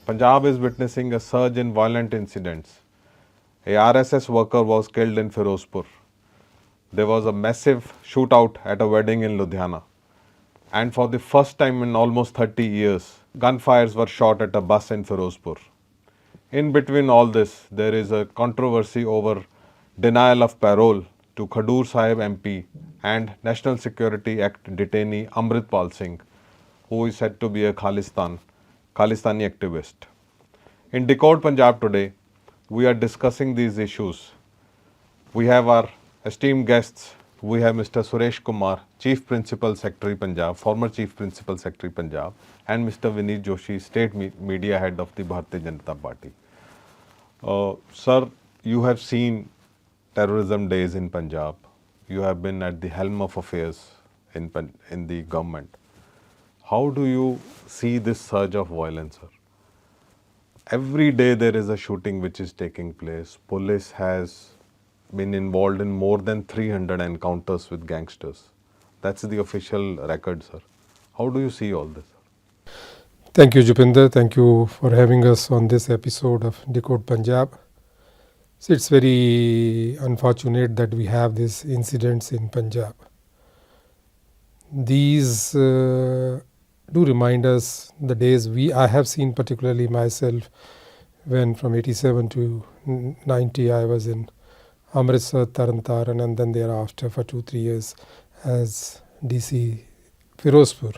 Punjab is witnessing a surge in violent incidents. A RSS worker was killed in Firozpur. There was a massive shootout at a wedding in Ludhiana. And for the first time in almost 30 years, gunfires were shot at a bus in Firozpur. In between all this, there is a controversy over denial of parole to Khadur Sahib MP and National Security Act detainee Amritpal Singh, who is said to be a Khalistani activist. In Decode Punjab today, we are discussing these issues. We have our esteemed guests. We have Mr. Suresh Kumar, Chief Principal Secretary Punjab, former Chief Principal Secretary Punjab, and Mr. Vineet Joshi, State Media Head of the Bharatiya Janata Party. Sir, you have seen terrorism days in Punjab. You have been at the helm of affairs in the government. How do you see this surge of violence, sir? Every day there is a shooting which is taking place. Police has been involved in more than 300 encounters with gangsters. That's the official record, sir. How do you see all this? Thank you, Jupinder. Thank you for having us on this episode of Decode Punjab. So it's very unfortunate that we have these incidents in Punjab. These do remind us the days I have seen, particularly myself, when from 87 to 90 I was in Amritsar, Taran, and then thereafter for 2-3 years as DC Firozpur.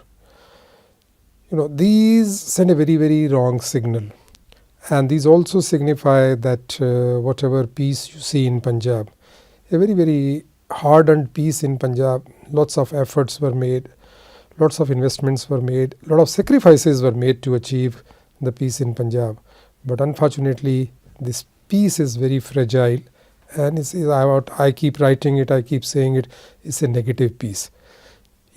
These send a very, very wrong signal. And these also signify that whatever peace you see in Punjab, a very, very hard-earned peace in Punjab, lots of efforts were made, lots of investments were made, a lot of sacrifices were made to achieve the peace in Punjab. But unfortunately, this peace is very fragile, and I keep writing it, I keep saying it, it's a negative peace.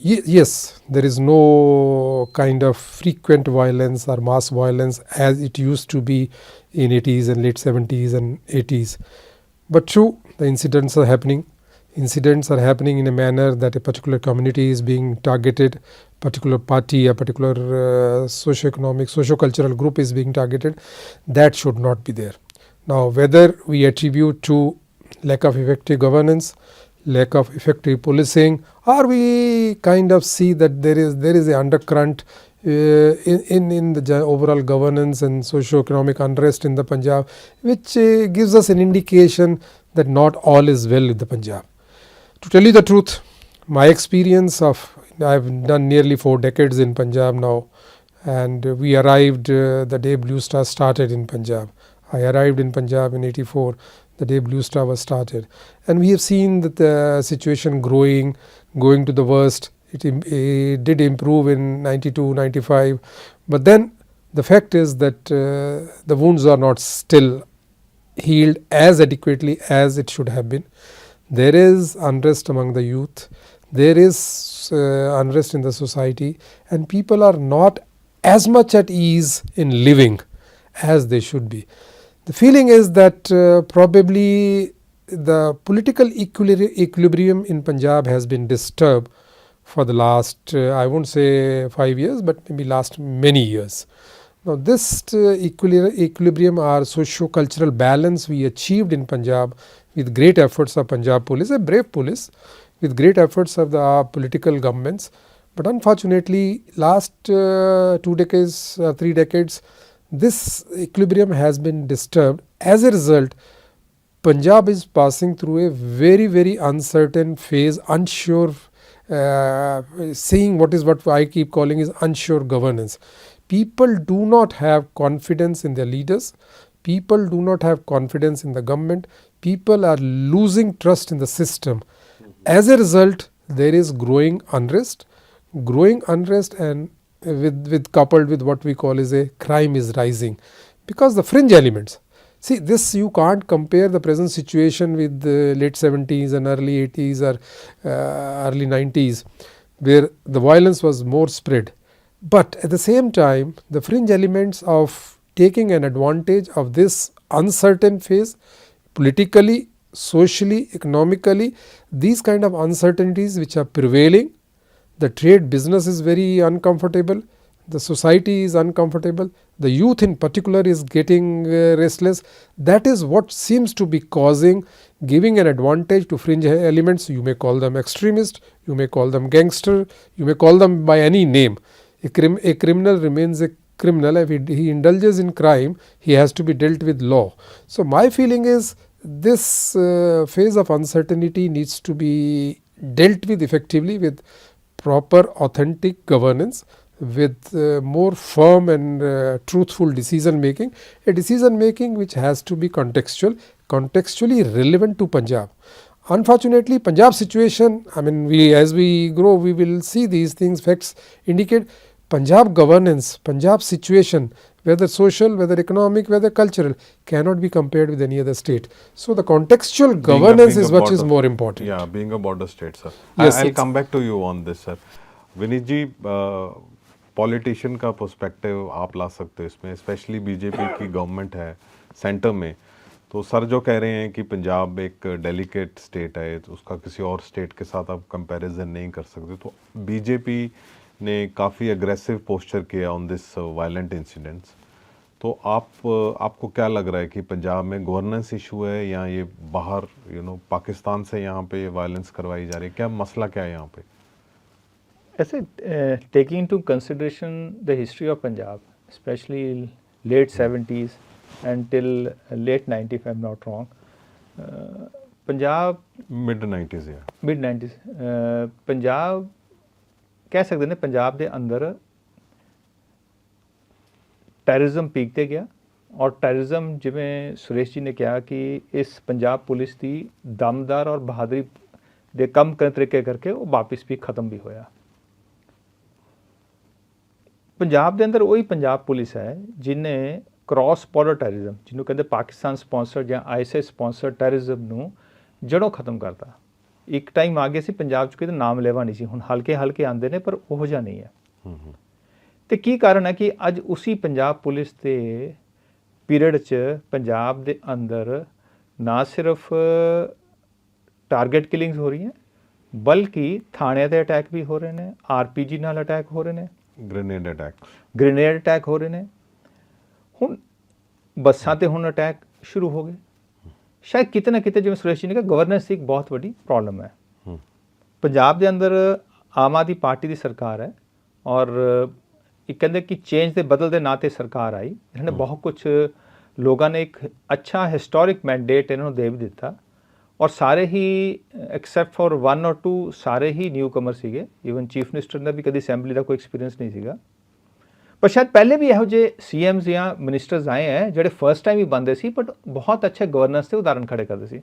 Yes, there is no kind of frequent violence or mass violence as it used to be in 80s and late 70s and 80s. But true, the incidents are happening. Incidents are happening in a manner that a particular community is being targeted, particular party, a particular socio-economic, socio-cultural group is being targeted. That should not be there. Now, whether we attribute to lack of effective governance, lack of effective policing, or we kind of see that there is an undercurrent in the overall governance and socio-economic unrest in the Punjab, which gives us an indication that not all is well with the Punjab. To tell you the truth, my experience of, I've done nearly 4 decades in Punjab now, and we arrived the day Blue Star started in Punjab. I arrived in Punjab in 84, the day Blue Star was started. And we have seen that the situation going to the worst. It did improve in 92, 95. But then the fact is that the wounds are not still healed as adequately as it should have been. There is unrest among the youth. There is unrest in the society. And people are not as much at ease in living as they should be. The feeling is that probably the political equilibrium in Punjab has been disturbed for the last, I won't say 5 years, but maybe last many years. Now this equilibrium or socio-cultural balance we achieved in Punjab with great efforts of Punjab police, a brave police, with great efforts of the political governments. But unfortunately, last 2 decades, 3 decades, this equilibrium has been disturbed. As a result, Punjab is passing through a very, very uncertain phase, unsure, seeing what I keep calling is unsure governance. People do not have confidence in their leaders. People do not have confidence in the government. People are losing trust in the system. As a result, there is growing unrest and with coupled with what we call is a crime is rising, because the fringe elements. See, this you can't compare the present situation with the late 70s and early 80s or early 90s, where the violence was more spread. But at the same time, the fringe elements of taking an advantage of this uncertain phase, politically, socially, economically, these kind of uncertainties which are prevailing. The trade business is very uncomfortable. the society is uncomfortable, the youth in particular is getting restless. That is what seems to be causing, giving an advantage to fringe elements. You may call them extremist, you may call them gangster, you may call them by any name. A criminal remains a criminal. If he indulges in crime, he has to be dealt with law. So my feeling is this phase of uncertainty needs to be dealt with effectively with proper authentic governance, with more firm and truthful decision making, a decision making which has to be contextually relevant to Punjab. Unfortunately, Punjab situation, I mean, as we grow, we will see these things. Facts indicate Punjab governance, Punjab situation, whether social, whether economic, whether cultural, cannot be compared with any other state. So the contextual governance is what is more important. Yeah, being a border state, sir. Yes, I'll come back to you on this, sir. Vineet ji, politician का perspective आप ला सकते हो इसमें, specially BJP की government है center में, तो सर जो कह रहे हैं कि पंजाब एक डेलिकेट स्टेट है, तो उसका किसी और स्टेट के साथ आप कंपैरिजन नहीं कर सकते, तो बीजेपी ने काफ़ी अग्रेसिव पोस्चर किया ऑन दिस वायलेंट इंसिडेंट्स, तो आपको क्या लग रहा है कि पंजाब में गवर्नेंस इशू है या ये बाहर पाकिस्तान से यहाँ पे वायलेंस करवाई जा रही है, क्या मसला क्या है यहाँ पे? ऐसे taking into consideration the history of Punjab, specially late 70s and till late 90 if I'm not wrong, Punjab mid 90s या मिड 90s पंजाब ਕਹਿ ਸਕਦੇ ਨੇ ਪੰਜਾਬ ਦੇ ਅੰਦਰ ਟੈਰਰਿਜ਼ਮ ਪੀਕ ਤੇ ਗਿਆ, ਔਰ ਟੈਰਰਿਜ਼ਮ ਜਿਵੇਂ ਸੁਰੇਸ਼ ਜੀ ਨੇ ਕਿਹਾ ਕਿ ਇਸ ਪੰਜਾਬ ਪੁਲਿਸ ਦੀ ਦਮਦਾਰ ਔਰ ਬਹਾਦਰੀ ਦੇ ਕੰਮ ਕਰਨ ਤਰੀਕੇ ਕਰਕੇ ਉਹ ਵਾਪਸ ਵੀ ਖਤਮ ਵੀ ਹੋਇਆ। ਪੰਜਾਬ ਦੇ ਅੰਦਰ ਉਹੀ ਪੰਜਾਬ ਪੁਲਿਸ ਹੈ ਜਿਹਨੇ ਕ੍ਰਾਸ ਬਾਰਡਰ ਟੈਰਰਿਜ਼ਮ, ਜਿਹਨੂੰ ਕਹਿੰਦੇ ਪਾਕਿਸਤਾਨ ਸਪਾਂਸਰਡ ਜਾਂ ਆਈਐਸਆਈ ਸਪਾਂਸਰਡ ਟੈਰਰਿਜ਼ਮ ਨੂੰ ਜੜੋਂ ਖਤਮ ਕਰਤਾ। ਇੱਕ ਟਾਈਮ ਆ ਗਿਆ ਸੀ ਪੰਜਾਬ 'ਚ ਕਿਤੇ ਨਾਮ ਲੈਵਾ ਨਹੀਂ ਸੀ, ਹੁਣ ਹਲਕੇ ਹਲਕੇ ਆਉਂਦੇ ਨੇ ਪਰ ਉਹੋ ਜਿਹਾ ਨਹੀਂ ਹੈ। ਤੇ ਕੀ ਕਾਰਨ ਹੈ ਕਿ ਅੱਜ ਉਸੀ ਪੰਜਾਬ ਪੁਲਿਸ ਦੇ ਪੀਰੀਅਡ 'ਚ ਪੰਜਾਬ ਦੇ ਅੰਦਰ ਨਾ ਸਿਰਫ ਟਾਰਗੇਟ ਕਿਲਿੰਗਸ ਹੋ ਰਹੀਆਂ, ਬਲਕਿ ਥਾਣਿਆਂ 'ਤੇ ਅਟੈਕ ਵੀ ਹੋ ਰਹੇ ਨੇ, ਆਰਪੀਜੀ ਨਾਲ ਅਟੈਕ ਹੋ ਰਹੇ ਨੇ, ਗ੍ਰੇਨੇਡ ਅਟੈਕ ਹੋ ਰਹੇ ਨੇ, ਹੁਣ ਬੱਸਾਂ 'ਤੇ ਹੁਣ ਅਟੈਕ ਸ਼ੁਰੂ ਹੋ ਗਏ। ਸ਼ਾਇਦ ਕਿਤੇ ਨਾ ਕਿਤੇ ਜਿਵੇਂ ਸੁਰੇਸ਼ ਜੀ ਨੇ ਕਿਹਾ ਗਵਰਨੈਂਸ ਦੀ ਇੱਕ ਬਹੁਤ ਵੱਡੀ ਪ੍ਰੋਬਲਮ ਹੈ। ਪੰਜਾਬ ਦੇ ਅੰਦਰ ਆਮ ਆਦਮੀ ਪਾਰਟੀ ਦੀ ਸਰਕਾਰ ਹੈ, ਔਰ ਇਹ ਕਹਿੰਦੇ ਕਿ ਚੇਂਜ ਦੇ ਬਦਲ ਦੇ ਨਾਂ 'ਤੇ ਸਰਕਾਰ ਆਈ, ਇਹਨਾਂ ਨੇ ਬਹੁਤ ਕੁਛ ਲੋਕਾਂ ਨੇ ਇੱਕ ਅੱਛਾ ਹਿਸਟੋਰਿਕ ਮੈਂਡੇਟ ਇਹਨਾਂ ਨੂੰ ਦੇ ਵੀ ਦਿੱਤਾ, ਔਰ ਸਾਰੇ ਹੀ ਐਕਸੈਪਟ ਫॉर 1 or 2 ਸਾਰੇ ਹੀ ਨਿਊ ਕਮਰ ਸੀਗੇ। ਈਵਨ ਚੀਫ ਮਿਨਿਸਟਰ ਦਾ ਵੀ ਕਦੀ ਅਸੈਂਬਲੀ ਦਾ ਕੋਈ ਐਕਸਪੀਰੀਅੰਸ ਨਹੀਂ ਸੀਗਾ, ਪਰ ਸ਼ਾਇਦ ਪਹਿਲੇ ਵੀ ਇਹੋ ਜਿਹੇ ਸੀਐਮਸ ਜਾਂ ਮਿਨਿਸਟਰਸ ਆਏ ਹੈ ਜਿਹੜੇ ਫਸਟ ਟਾਈਮ ਹੀ ਬਣਦੇ ਸੀ, ਬਟ ਬਹੁਤ ਅੱਛੇ ਗਵਰਨੈਂਸ ਦੇ ਉਦਾਹਰਨ ਖੜੇ ਕਰਦੇ ਸੀ।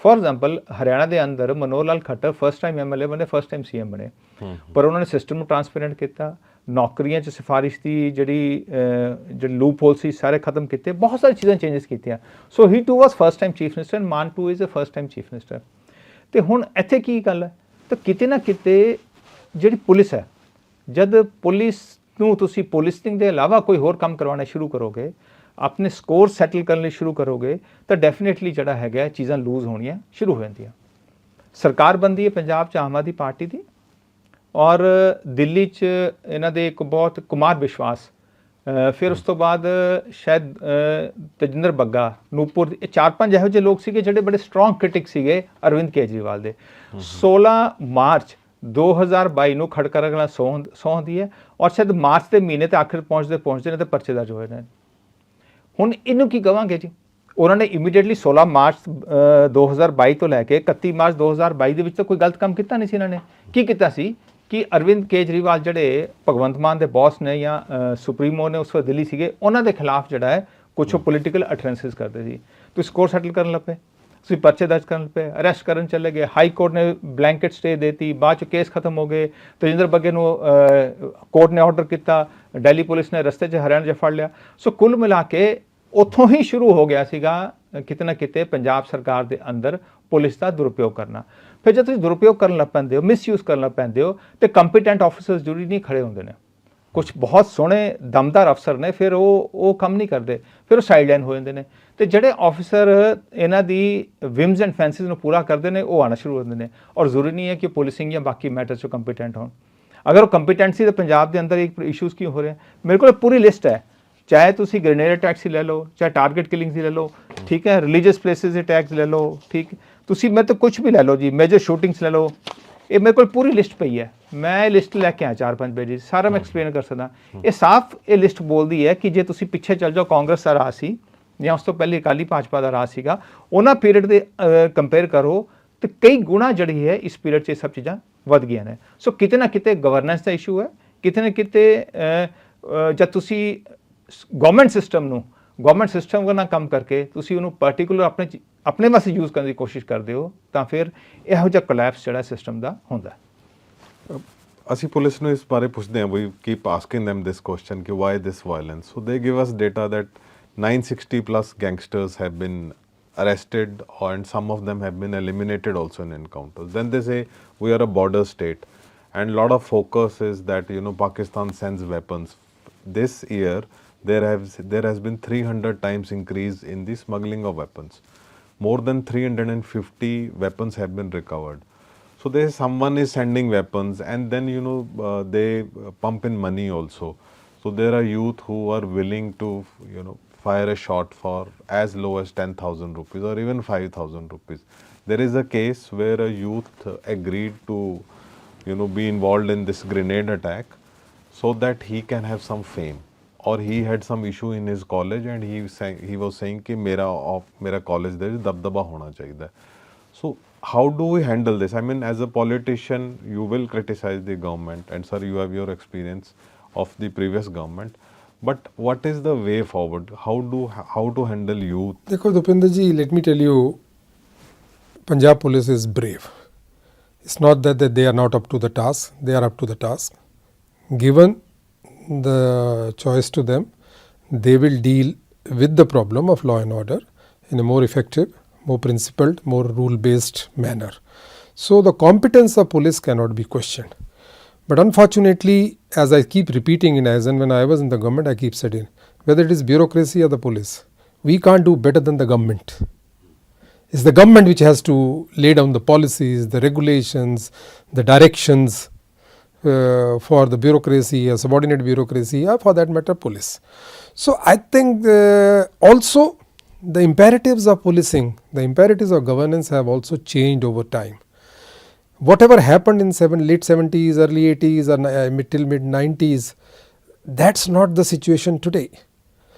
ਫॉर ਐਗਜ਼ਾਮਪਲ ਹਰਿਆਣਾ ਦੇ ਅੰਦਰ Manohar Lal Khattar first time MLA ਬਣੇ, ਫਸਟ ਟਾਈਮ ਸੀਐਮ ਬਣੇ, ਪਰ ਉਹਨਾਂ ਨੇ ਸਿਸਟਮ ਨੂੰ ਟਰਾਂਸਪੇਰੈਂਟ ਕੀਤਾ, ਨੌਕਰੀਆਂ 'ਚ ਸਿਫਾਰਿਸ਼ ਦੀ ਜਿਹੜੀ ਲੂਪ ਹੋਲ ਸੀ ਸਾਰੇ ਖਤਮ ਕੀਤੇ, ਬਹੁਤ ਸਾਰੀ ਚੀਜ਼ਾਂ ਚੇਂਜਸ ਕੀਤੀਆਂ। So he too was first time chief minister, Mann too is a first time chief minister. ਤੇ ਹੁਣ ਇੱਥੇ ਕੀ ਗੱਲ ਹੈ, ਤਾਂ ਕਿਤੇ ਨਾ ਕਿਤੇ ਜਿਹੜੀ ਪੁਲਿਸ ਹੈ, ਜਦ ਪੁਲਿਸ ਨੂੰ ਤੁਸੀਂ ਪੁਲਿਸਿੰਗ ਦੇ ਇਲਾਵਾ ਕੋਈ ਹੋਰ ਕੰਮ ਕਰਵਾਉਣਾ ਸ਼ੁਰੂ ਕਰੋਗੇ, ਆਪਣੇ ਸਕੋਰ ਸੈਟਲ ਕਰਨ ਲਈ ਸ਼ੁਰੂ ਕਰੋਗੇ, ਤਾਂ ਡੈਫੀਨੇਟਲੀ ਜਿਹੜਾ ਹੈਗਾ ਚੀਜ਼ਾਂ ਲੂਜ਼ ਹੋਣੀਆਂ ਸ਼ੁਰੂ ਹੋ ਜਾਂਦੀਆਂ। ਸਰਕਾਰ ਬਣਦੀ ਹੈ ਪੰਜਾਬ 'ਚ ਆਮ ਆਦਮੀ ਪਾਰਟੀ ਦੀ, ਔਰ ਦਿੱਲੀ 'ਚ ਇਹਨਾਂ ਦੇ ਇੱਕ ਬਹੁਤ ਕੁਮਾਰ ਵਿਸ਼ਵਾਸ, ਫਿਰ ਉਸ ਤੋਂ ਬਾਅਦ ਸ਼ਾਇਦ ਤਜਿੰਦਰ ਬੱਗਾ, ਨੂਪੁਰ, ਇਹ 4-5 ਇਹੋ ਜਿਹੇ ਲੋਕ ਸੀਗੇ ਜਿਹੜੇ ਬੜੇ ਸਟਰੋਂਗ ਕ੍ਰਿਟਿਕ ਸੀਗੇ ਅਰਵਿੰਦ ਕੇਜਰੀਵਾਲ ਦੇ। 16 ਮਾਰਚ 2022 ਨੂੰ ਖੜਕਾ ਰਗਲਾ ਸਹੁੰ ਹੁੰਦੀ ਹੈ, ਔਰ ਸ਼ਾਇਦ ਮਾਰਚ ਦੇ ਮਹੀਨੇ ਤੇ ਆਖਿਰ ਪਹੁੰਚਦੇ ਨੇ ਤੇ ਪਰਚੇ ਦਰਜ ਹੋਏ ਨੇ। ਹੁਣ ਇਹਨੂੰ ਕੀ ਕਵਾਂਗੇ ਜੀ? ਉਹਨਾਂ ਨੇ ਇਮੀਡੀਏਟਲੀ 16 ਮਾਰਚ 2022 ਤੋਂ ਲੈ ਕੇ 31 ਮਾਰਚ 2022 ਦੇ ਵਿੱਚ ਤਾਂ ਕੋਈ ਗਲਤ ਕੰਮ ਕੀਤਾ ਨਹੀਂ ਸੀ। ਇਹਨਾਂ ਨੇ ਕੀ ਕੀਤਾ ਸੀ ਕਿ ਅਰਵਿੰਦ ਕੇਜਰੀਵਾਲ ਜਿਹੜੇ ਭਗਵੰਤ ਮਾਨ ਦੇ ਬੌਸ ਨੇ ਜਾਂ ਸੁਪਰੀਮੋ ਨੇ ਉਸ ਵੇਲੇ ਦਿੱਲੀ ਸੀਗੇ, ਉਹਨਾਂ ਦੇ ਖਿਲਾਫ ਜਿਹੜਾ ਹੈ ਕੁਛ ਪੋਲੀਟੀਕਲ ਅਟਰੈਂਸਿਸ ਕਰਦੇ ਸੀ। ਤੁਸੀਂ ਸਕੋਰ ਸੈਟਲ ਕਰਨ ਲੱਪੇ, ਤੁਸੀਂ ਪਰਚੇ ਦਰਜ ਕਰਨ ਪਏ, ਅਰੈਸਟ ਕਰਨ ਚਲੇ ਗਏ, ਹਾਈ ਕੋਰਟ ਨੇ ਬਲੈਂਕਟ ਸਟੇ ਦੇਤੀ, ਬਾਅਦ 'ਚ ਕੇਸ ਖਤਮ ਹੋ ਗਏ, ਤਜਿੰਦਰ ਬੱਗੇ ਨੂੰ ਕੋਰਟ ਨੇ ਆਰਡਰ ਕੀਤਾ, ਦਿੱਲੀ ਪੁਲਿਸ ਨੇ ਰਸਤੇ 'ਚ ਹਰਿਆਣਾ 'ਚ ਫੜ ਲਿਆ। ਸੋ ਕੁੱਲ ਮਿਲਾ ਕੇ ਉੱਥੋਂ ਹੀ ਸ਼ੁਰੂ ਹੋ ਗਿਆ ਸੀਗਾ ਕਿਤੇ ਨਾ ਕਿਤੇ ਪੰਜਾਬ ਸਰਕਾਰ ਦੇ ਅੰਦਰ ਪੁਲਿਸ ਦਾ ਦੁਰਉਪਯੋਗ ਕਰਨਾ। ਫਿਰ ਜਦ ਤੁਸੀਂ ਦੁਰਉਪਯੋਗ ਕਰਨ ਲੱਗ ਪੈਂਦੇ ਹੋ, ਮਿਸਯੂਜ਼ ਕਰਨ ਲੱਗ ਪੈਂਦੇ ਹੋ, ਤੇ ਕੰਪੀਟੈਂਟ ਆਫਿਸਰਸ ਜ਼ਰੂਰੀ ਨਹੀਂ ਖੜੇ ਹੁੰਦੇ ਨੇ, ਕੁਛ ਬਹੁਤ ਸੋਹਣੇ ਦਮਦਾਰ ਅਫਸਰ ਨੇ, ਫਿਰ ਉਹ ਕੰਮ ਨਹੀਂ ਕਰਦੇ, ਫਿਰ ਉਹ ਸਾਈਡਲਾਈਨ ਹੋ ਜਾਂਦੇ ਨੇ, ਤੇ ਜਿਹੜੇ ਆਫਿਸਰ ਇਹਨਾਂ ਦੀ ਵਿਮਸ ਐਂਡ ਫੈਂਸਿਸ ਨੂੰ ਪੂਰਾ ਕਰਦੇ ਨੇ ਉਹ ਆਉਣਾ ਸ਼ੁਰੂ ਹੋ ਜਾਂਦੇ ਨੇ, ਔਰ ਜ਼ਰੂਰੀ ਨਹੀਂ ਹੈ ਕਿ ਪੁਲਿਸਿੰਗ ਜਾਂ ਬਾਕੀ ਮੈਟਰਸ 'ਚ ਕੰਪੀਟੈਂਟ ਹੋਣ। ਅਗਰ ਉਹ ਕੰਪੀਟੈਂਸੀ ਦੇ ਪੰਜਾਬ ਦੇ ਅੰਦਰ ਇੱਕ ਇਸ਼ੂਜ਼ ਕੀ ਹੋ ਰਹੇ ਮੇਰੇ ਕੋਲ ਪੂਰੀ ਲਿਸਟ ਹੈ, ਚਾਹੇ ਤੁਸੀਂ ਗ੍ਰੇਨੇਡ ਅਟੈਕਸ ਹੀ ਲੈ ਲਓ, ਚਾਹੇ ਟਾਰਗੇਟ ਕਿਲਿੰਗਸ ਹੀ ਲੈ ਲਓ, ਠੀਕ ਹੈ, ਰਿਲੀਜੀਅਸ ਪਲੇਸਿਸ ਦੇ ਅਟੈਕਸ ਲੈ ਲਓ, ਠੀਕ, ਤੁਸੀਂ ਮੈਂ ਤਾਂ ਕੁਝ ਵੀ ਲੈ ਲਓ ਜੀ, ਮੇਜਰ ਸ਼ੂਟਿੰਗਸ ਲੈ ਲਓ, ਇਹ ਮੇਰੇ ਕੋਲ ਪੂਰੀ ਲਿਸਟ ਪਈ ਹੈ। ਮੈਂ ਇਹ ਲਿਸਟ ਲੈ ਕੇ ਆਇਆ 4-5 ਪੇਜ, ਸਾਰਾ ਮੈਂ ਐਕਸਪਲੇਨ ਕਰ ਸਕਦਾ। ਇਹ ਸਾਫ਼ ਇਹ ਲਿਸਟ ਬੋਲਦੀ ਹੈ ਕਿ ਜੇ ਤੁਸੀਂ ਪਿੱਛੇ ਚੱਲ ਜਾਓ ਕਾਂਗਰਸ ਦਾ ਰਾਜ ਸੀ ਜਾਂ ਉਸ ਤੋਂ ਪਹਿਲੇ ਅਕਾਲੀ ਭਾਜਪਾ ਦਾ ਰਾਜ ਸੀਗਾ, ਉਹਨਾਂ ਪੀਰੀਅਡ ਦੇ ਕੰਪੇਅਰ ਕਰੋ ਤੇ ਕਈ ਗੁਣਾ ਜਿਹੜੀ ਹੈ ਇਸ ਪੀਰੀਅਡ 'ਚ ਇਹ ਸਭ ਚੀਜ਼ਾਂ ਵੱਧ ਗਈਆਂ ਨੇ। ਸੋ ਕਿਤੇ ਨਾ ਕਿਤੇ ਗਵਰਨੈਂਸ ਦਾ ਇਸ਼ੂ ਹੈ, ਕਿਤੇ ਨਾ ਕਿਤੇ ਜਦ ਤੁਸੀਂ ਗਵਰਨਮੈਂਟ ਸਿਸਟਮ ਨਾਲ ਕੰਮ ਕਰਕੇ ਤੁਸੀਂ ਉਹਨੂੰ ਪਾਰਟੀਕੂਲਰ ਆਪਣੇ ਵਾਸਤੇ ਯੂਜ਼ ਕਰਨ ਦੀ ਕੋਸ਼ਿਸ਼ ਕਰਦੇ ਹੋ ਤਾਂ ਫਿਰ ਇਹੋ ਜਿਹਾ ਕੋਲੈਪਸ ਜਿਹੜਾ ਸਿਸਟਮ ਦਾ ਹੁੰਦਾ। ਅਸੀਂ ਪੁਲਿਸ ਨੂੰ ਇਸ ਬਾਰੇ ਪੁੱਛਦੇ ਹਾਂ, we keep asking them this question ਕਿ why this violence, so they give us data that 960 plus gangsters have been arrested and some of them have been eliminated also in encounters. Then they say we are a border state and lot of focus is that Pakistan sends weapons. This year there has been 300 times increase in the smuggling of weapons. More than 350 weapons have been recovered. So there someone is sending weapons and then they pump in money also. So there are youth who are willing to fire a shot for as low as 10,000 rupees or even 5,000 rupees. There is a case where a youth agreed to be involved in this grenade attack so that he can have some fame, or he had some issue in his college and he was saying कि मेरा college there दबदबा होना चाहिए. So how do we handle this? I mean, as a politician you will criticize the government, and sir, you have your experience of the previous government, but what is the way forward? How to handle youth? देखो Dupinder ji, let me tell you, Punjab police is brave. It's not that they are not up to the task, they are up to the task. Given the choice to them, they will deal with the problem of law and order in a more effective, more principled, more rule-based manner. So the competence of police cannot be questioned. But unfortunately, as I keep repeating when I was in the government, I keep saying, whether it is bureaucracy or the police, we can't do better than the government. It's the government which has to lay down the policies, the regulations, the directions for the bureaucracy or subordinate bureaucracy, or for that matter police. So I think also the imperatives of policing, the imperatives of governance have also changed over time. Whatever happened in late 70s, early 80s or till mid 90s, that's not the situation today.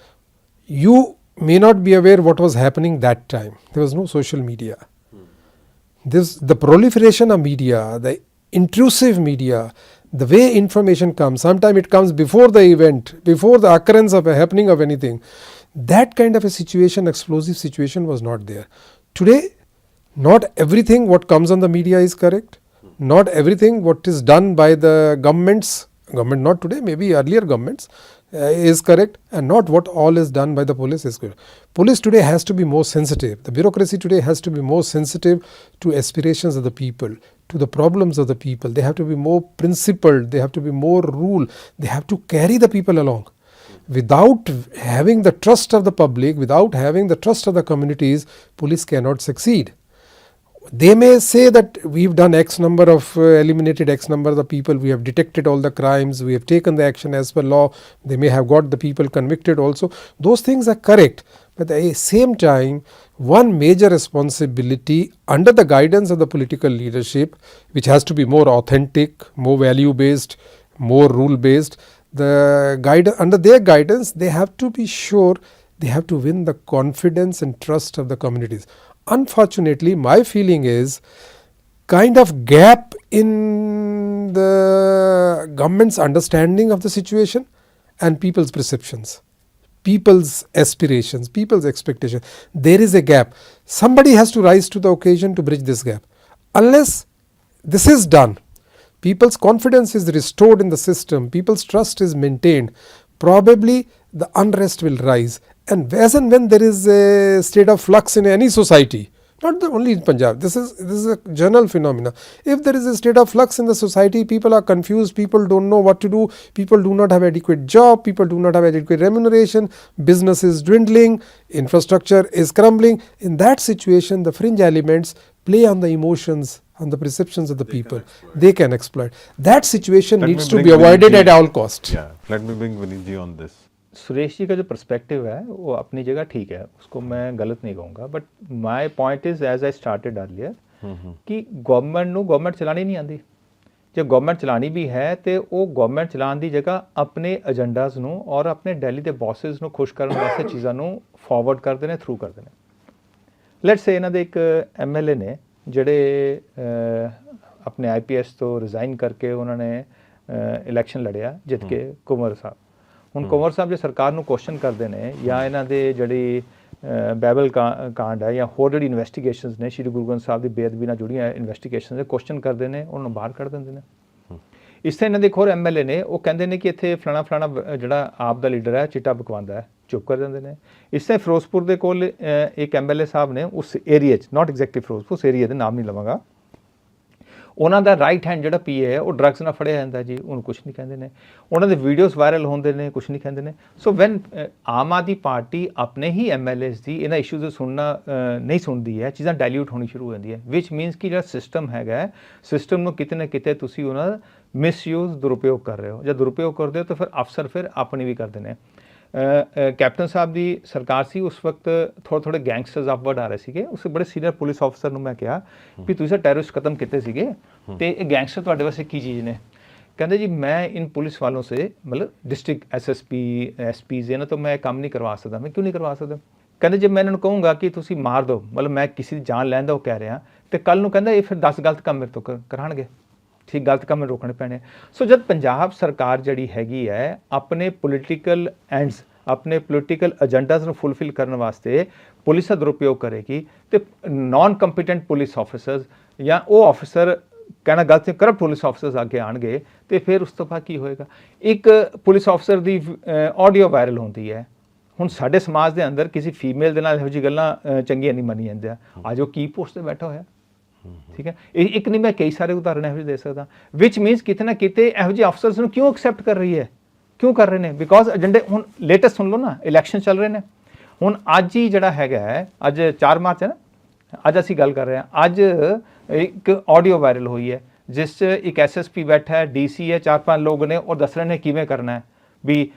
You may not be aware what was happening that time. There was no social media. The proliferation of media, the intrusive media, the way information comes, sometimes it comes before the event, before the occurrence of a happening of anything. That kind of a situation, explosive situation, was not there. Today, not everything what comes on the media is correct. Not everything what is done by the government not today, maybe earlier governments, is correct, and not what all is done by the police is correct. Police today has to be more sensitive. The bureaucracy today has to be more sensitive to aspirations of the people, to the problems of the people. They have to be more principled. They have to be more rule. They have to carry the people along. Without having the trust of the public, without having the trust of the communities, police cannot succeed. They may say that we've done X number of, eliminated X number of the people, we have detected all the crimes, we have taken the action as per law, they may have got the people convicted also. Those things are correct. But at the same time, one major responsibility under the guidance of the political leadership, which has to be more authentic, more value-based, more rule-based, under their guidance, they have to be sure, they have to win the confidence and trust of the communities. Unfortunately, my feeling is kind of gap in the government's understanding of the situation and people's perceptions, people's aspirations, people's expectations. There is a gap. Somebody has to rise to the occasion to bridge this gap. Unless this is done, people's confidence is restored in the system, people's trust is maintained, probably the unrest will rise. And as and when there is a state of flux in any society, not only in Punjab, this is a general phenomena. If there is a state of flux in the society, people are confused, people don't know what to do, people do not have adequate job, people do not have adequate remuneration, business is dwindling, infrastructure is crumbling. In that situation, the fringe elements play on the emotions on the perceptions of the people. They can exploit. That situation Let needs me to bring be avoided Vinit at ji. all cost. Yeah, let me bring Vinit ji on this. Suresh ji का जो perspective है वो अपनी जगह ठीक है, उसको मैं गलत नहीं कहूँगा, but my point is as I started earlier कि गवर्नमेंट ਚਲਾਣੀ ਨਹੀਂ ਆਉਂਦੀ। ਜੇ ਗਵਰਨਮੈਂਟ ਚਲਾਣੀ ਵੀ ਹੈ ਤੇ ਉਹ ਗਵਰਨਮੈਂਟ ਚਲਾਉਣ ਦੀ ਜਗ੍ਹਾ ਆਪਣੇ ਏਜੰਡਾਜ਼ ਨੂੰ ਔਰ ਆਪਣੇ ਦਿੱਲੀ ਦੇ ਬੌਸਸ ਨੂੰ ਖੁਸ਼ ਕਰਨ ਵਾਸਤੇ ਚੀਜ਼ਾਂ ਨੂੰ ਫਾਰਵਰਡ ਕਰਦੇ ਨੇ, ਥਰੂ ਕਰਦੇ ਨੇ। ਲੈਟਸ ਸੇ ਇਹਨਾਂ ਦੇ ਇੱਕ ਐਮਐਲਏ ਨੇ ਜਿਹੜੇ ਆਪਣੇ ਆਈਪੀਐਸ ਤੋਂ ਰਿਜ਼ਾਈਨ ਕਰਕੇ ਉਹਨਾਂ ਨੇ ਇਲੈਕਸ਼ਨ ਲੜਿਆ, ਜਿੱਤ ਕੇ, ਕੁੰਵਰ ਸਾਹਿਬ। ਹੁਣ ਕੁੰਵਰ ਸਾਹਿਬ ਜੇ ਸਰਕਾਰ ਨੂੰ ਕੁਐਸਚਨ ਕਰਦੇ ਨੇ ਜਾਂ ਇਹਨਾਂ ਦੇ ਜਿਹੜੀ ਬਾਈਬਲ ਕਾਂਡ ਹੈ ਜਾਂ ਹੋਰ ਜਿਹੜੀ ਇਨਵੈਸਟੀਗੇਸ਼ਨਸ ਨੇ ਸ਼੍ਰੀ ਗੁਰੂ ਗ੍ਰੰਥ ਸਾਹਿਬ ਦੀ ਬੇਅਦਬੀ ਨਾਲ ਜੁੜੀਆਂ ਇਨਵੈਸਟੀਗੇਸ਼ਨਸ ਦੇ ਕੁਐਸਚਨ ਕਰਦੇ ਨੇ, ਉਹਨਾਂ ਨੂੰ ਬਾਹਰ ਕੱਢ ਦਿੰਦੇ ਨੇ। ਇਸ ਤਰ੍ਹਾਂ ਇਹਨਾਂ ਦੇ ਇੱਕ ਹੋਰ ਐਮਐਲਏ ਨੇ, ਉਹ ਕਹਿੰਦੇ ਨੇ ਕਿ ਇੱਥੇ ਫਲਾਣਾ ਜਿਹੜਾ ਆਪ ਦਾ ਲੀਡਰ ਹੈ ਚਿੱਟਾ ਬਕਵਾਉਂਦਾ ਹੈ, ਚੁੱਪ ਕਰ ਜਾਂਦੇ ਨੇ। ਇਸ ਤਰ੍ਹਾਂ ਫਿਰੋਜ਼ਪੁਰ ਦੇ ਕੋਲ ਇੱਕ ਐਮਐਲਏ ਸਾਹਿਬ ਨੇ, ਉਸ ਏਰੀਏ 'ਚ, ਨਾਟ ਐਗਜ਼ੈਕਟਲੀ ਫਿਰੋਜ਼ਪੁਰ, ਉਸ ਏਰੀਏ ਦੇ ਨਾਮ ਨਹੀਂ ਲਵਾਂਗਾ, ਉਹਨਾਂ ਦਾ ਰਾਈਟ ਹੈਂਡ ਜਿਹੜਾ ਪੀਏ ਹੈ ਉਹ ਡਰੱਗਸ ਨਾਲ ਫੜਿਆ ਜਾਂਦਾ ਜੀ, ਉਹਨੂੰ ਕੁਛ ਨਹੀਂ ਕਹਿੰਦੇ ਨੇ। ਉਹਨਾਂ ਦੇ ਵੀਡੀਓਜ਼ ਵਾਇਰਲ ਹੁੰਦੇ ਨੇ, ਕੁਛ ਨਹੀਂ ਕਹਿੰਦੇ ਨੇ। So when Aam Aadmi party ਆਪਣੇ ਹੀ ਐਮਐਲਏਜ਼ ਦੀ ਇਹਨਾਂ ਇਸ਼ੂਜ਼ ਨੂੰ ਸੁਣਨਾ ਨਹੀਂ ਸੁਣਦੀ ਹੈ, ਚੀਜ਼ਾਂ ਡਾਇਲਿਊਟ ਹੋਣੀ ਸ਼ੁਰੂ ਹੋ ਜਾਂਦੀ ਹੈ, ਵਿਚ ਮੀਨਸ ਕਿ ਜਿਹੜਾ ਸਿਸਟਮ ਹੈਗਾ, ਸਿਸਟਮ ਨੂੰ ਕਿਤੇ ਨਾ ਕਿਤੇ ਤੁਸੀਂ ਉਹਨਾਂ ਦਾ ਮਿਸਯੂਜ਼, ਦੁਰਉਪਯੋਗ ਕਰ ਰਹੇ ਹੋ। ਜਦ ਦੁਰਉਪਯੋਗ ਕਰਦੇ ਹੋ ਤਾਂ ਫਿਰ ਅਫਸਰ ਫਿਰ ਆਪਣੀ ਵੀ ਕਰਦੇ ਨੇ। ਕੈਪਟਨ ਸਾਹਿਬ ਦੀ ਸਰਕਾਰ ਸੀ ਉਸ ਵਕਤ, ਥੋੜ੍ਹੇ ਗੈਂਗਸਟਰਸ ਅਪਵਰਡ ਆ ਰਹੇ ਸੀਗੇ। ਉਸ ਬੜੇ ਸੀਨੀਅਰ ਪੁਲਿਸ ਆਫਸਰ ਨੂੰ ਮੈਂ ਕਿਹਾ ਵੀ ਤੁਸੀਂ ਟੈਰਰਿਸਟ ਖਤਮ ਕੀਤੇ ਸੀਗੇ ਤੇ ਇਹ ਗੈਂਗਸਟਰ ਤੁਹਾਡੇ ਵਾਸਤੇ ਕੀ ਚੀਜ਼ ਨੇ? ਕਹਿੰਦੇ ਜੀ ਮੈਂ ਇਨ ਪੁਲਿਸ ਵਾਲੋਂ ਸੇ ਮਤਲਬ ਡਿਸਟ੍ਰਿਕਟ ਐਸਪੀਜ਼ ਇਹਨਾਂ ਤੋਂ ਮੈਂ ਕੰਮ ਨਹੀਂ ਕਰਵਾ ਸਕਦਾ। ਮੈਂ ਕਿਉਂ ਨਹੀਂ ਕਰਵਾ ਸਕਦਾ? ਕਹਿੰਦੇ ਜੇ ਮੈਂ ਇਹਨਾਂ ਨੂੰ ਕਹੂੰਗਾ ਕਿ ਤੁਸੀਂ ਮਾਰ ਦਿਓ, ਮਤਲਬ ਮੈਂ ਕਿਸੇ ਦੀ ਜਾਨ ਲੈਣ ਦਾ ਉਹ ਕਹਿ ਰਿਹਾ, ਤੇ ਕੱਲ੍ਹ ਨੂੰ ਕਹਿੰਦਾ ਇਹ ਫਿਰ 10 ਗਲਤ ਕੰਮ ਮੇਰੇ ਤੋਂ ਕਰਾਉਣਗੇ। ਠੀਕ, ਗਲਤ ਕੰਮ ਰੋਕਣੇ ਪੈਣੇ। ਸੋ ਜਦ ਪੰਜਾਬ ਸਰਕਾਰ ਜਿਹੜੀ ਹੈਗੀ ਹੈ ਆਪਣੇ ਪੋਲੀਟੀਕਲ ਐਂਡਸ, ਆਪਣੇ ਪੋਲੀਟੀਕਲ ਏਜੰਡਾਜ਼ ਨੂੰ ਫੁਲਫਿਲ ਕਰਨ ਵਾਸਤੇ ਪੁਲਿਸ ਦਾ ਦੁਰਉਪਯੋਗ ਕਰੇਗੀ ਤੇ ਨਾਨ ਕੰਪੀਟੈਂਟ ਪੁਲਿਸ ਆਫਿਸਰਸ ਜਾਂ ਉਹ ਆਫਿਸਰ ਕਹਿਣਾ ਗਲਤ ਹੈ, ਕਰਪਟ ਪੁਲਿਸ ਆਫਿਸਰਸ ਅੱਗੇ ਆਉਣਗੇ ਤੇ ਫਿਰ ਉਸ ਤੋਂ ਬਾਅਦ ਕੀ ਹੋਏਗਾ? ਇੱਕ ਪੁਲਿਸ ਆਫਿਸਰ ਦੀ ਆਡੀਓ ਵਾਇਰਲ ਹੁੰਦੀ ਹੈ। ਹੁਣ ਸਾਡੇ ਸਮਾਜ ਦੇ ਅੰਦਰ ਕਿਸੇ ਫੀਮੇਲ ਦੇ ਨਾਲ ਇਹੋ ਜਿਹੀ ਗੱਲਾਂ ਚੰਗੀਆਂ ਨਹੀਂ ਮੰਨੀਆਂ ਜਾਂਦੀਆਂ। ਅੱਜ ਉਹ ਕੀ ਪੋਸਟ 'ਤੇ ਬੈਠਾ ਹੋਇਆ, ਠੀਕ ਹੈ। ਇਹ ਇੱਕ ਨਹੀਂ, ਮੈਂ ਕਈ ਸਾਰੇ ਉਦਾਹਰਨ ਇਹੋ ਜਿਹੇ ਦੇ ਸਕਦਾ। ਵਿਚ ਮੀਨਸ ਕਿਤੇ ਨਾ ਕਿਤੇ ਇਹੋ ਜਿਹੇ ਅਫਸਰਸ ਨੂੰ ਕਿਉਂ ਐਕਸੈਪਟ ਕਰ ਰਹੀ ਹੈ, ਕਿਉਂ ਕਰ ਰਹੇ ਨੇ? ਬਿਕੋਜ਼ ਏਜੰਡੇ, ਹੁਣ ਲੇਟੈਸਟ ਸੁਣ ਲਓ ਨਾ, ਇਲੈਕਸ਼ਨ ਚੱਲ ਰਹੇ ਨੇ। ਹੁਣ ਅੱਜ ਹੀ ਜਿਹੜਾ ਹੈਗਾ ਹੈ, ਅੱਜ 4 ਮਾਰਚ ਹੈ ਨਾ, ਅੱਜ ਅਸੀਂ ਗੱਲ ਕਰ ਰਹੇ ਹਾਂ। ਅੱਜ ਇੱਕ ਆਡੀਓ ਵਾਇਰਲ ਹੋਈ ਹੈ ਜਿਸ 'ਚ ਇੱਕ ਐਸਐਸਪੀ ਬੈਠਾ ਹੈ, ਡੀਸੀ ਹੈ, 4-5 ਲੋਕ ਨੇ, ਉਹ ਦੱਸ ਰਹੇ ਨੇ ਕਿਵੇਂ ਕਰਨਾ ਹੈ ਵੀ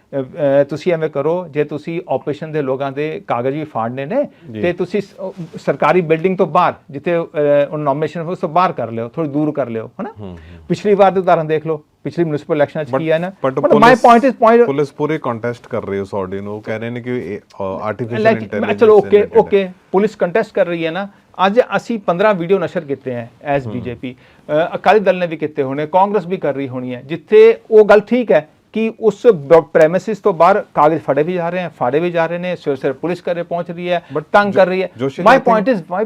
ਤੁਸੀਂ ਐਵੇਂ ਕਰੋ, ਜੇ ਤੁਸੀਂ ਆਪਰੇਸ਼ਨ ਦੇ ਲੋਕਾਂ ਦੇ ਕਾਗਜ਼ ਵੀ ਫਾੜਨੇ ਨੇ ਤੇ ਤੁਸੀਂ ਸਰਕਾਰੀ ਬਿਲਡਿੰਗ ਤੋਂ ਬਾਹਰ, ਜਿੱਥੇ ਨੋਮੀਨੇਸ਼ਨ ਉਸ ਤੋਂ ਬਾਹਰ ਕਰ ਲਿਓ, ਥੋੜੀ ਦੂਰ ਕਰ ਲਿਓ, ਹੈ ਨਾ। ਪਿਛਲੀ ਵਾਰ ਦੇ ਉਦਾਹਰਨ ਦੇਖ ਲਓ, ਪਿਛਲੀ ਮਿਊਨਿਸਪਲ ਇਲੈਕਸ਼ਨ 'ਚ ਕੀ ਹੈ ਨਾ। ਮਾਈ point is police Puri contest ਕਰ ਰਹੀ ਹੈ ਉਸ ਆਡੀਓ ਨੂੰ, ਕਹਿ ਰਹੇ ਨੇ ਕਿ ਆਰਟੀਫੀਸ਼ੀਅਲ ਇੰਟੈਲੀਜੈਂਸ। ਚਲੋ ਓਕੇ ਪੁਲਿਸ ਕੰਟੈਸਟ ਕਰ ਰਹੀ ਹੈ ਨਾ। ਅੱਜ ਅਸੀਂ 15 ਵੀਡੀਓ ਨਸ਼ਰ ਕੀਤੇ ਹੈ ਐਜ਼ ਬੀਜੇਪੀ, ਅਕਾਲੀ ਦਲ ਨੇ ਵੀ ਕੀਤੇ ਹੋਣੇ, ਕਾਂਗਰਸ ਵੀ ਕਰ ਰਹੀ ਹੋਣੀ ਹੈ, ਜਿੱਥੇ ਉਹ ਗੱਲ ਠੀਕ ਹੈ ਕਿ ਉਸ ਪ੍ਰੈਮਿਸਿਸ ਤੋਂ ਬਾਹਰ ਕਾਗਜ਼ ਫੜੇ ਵੀ ਜਾ ਰਹੇ हैं, फाड़े भी जा रहे हैं, सवेरे पुलिस करे पहुंच रही है, बट तंग कर रही है। माई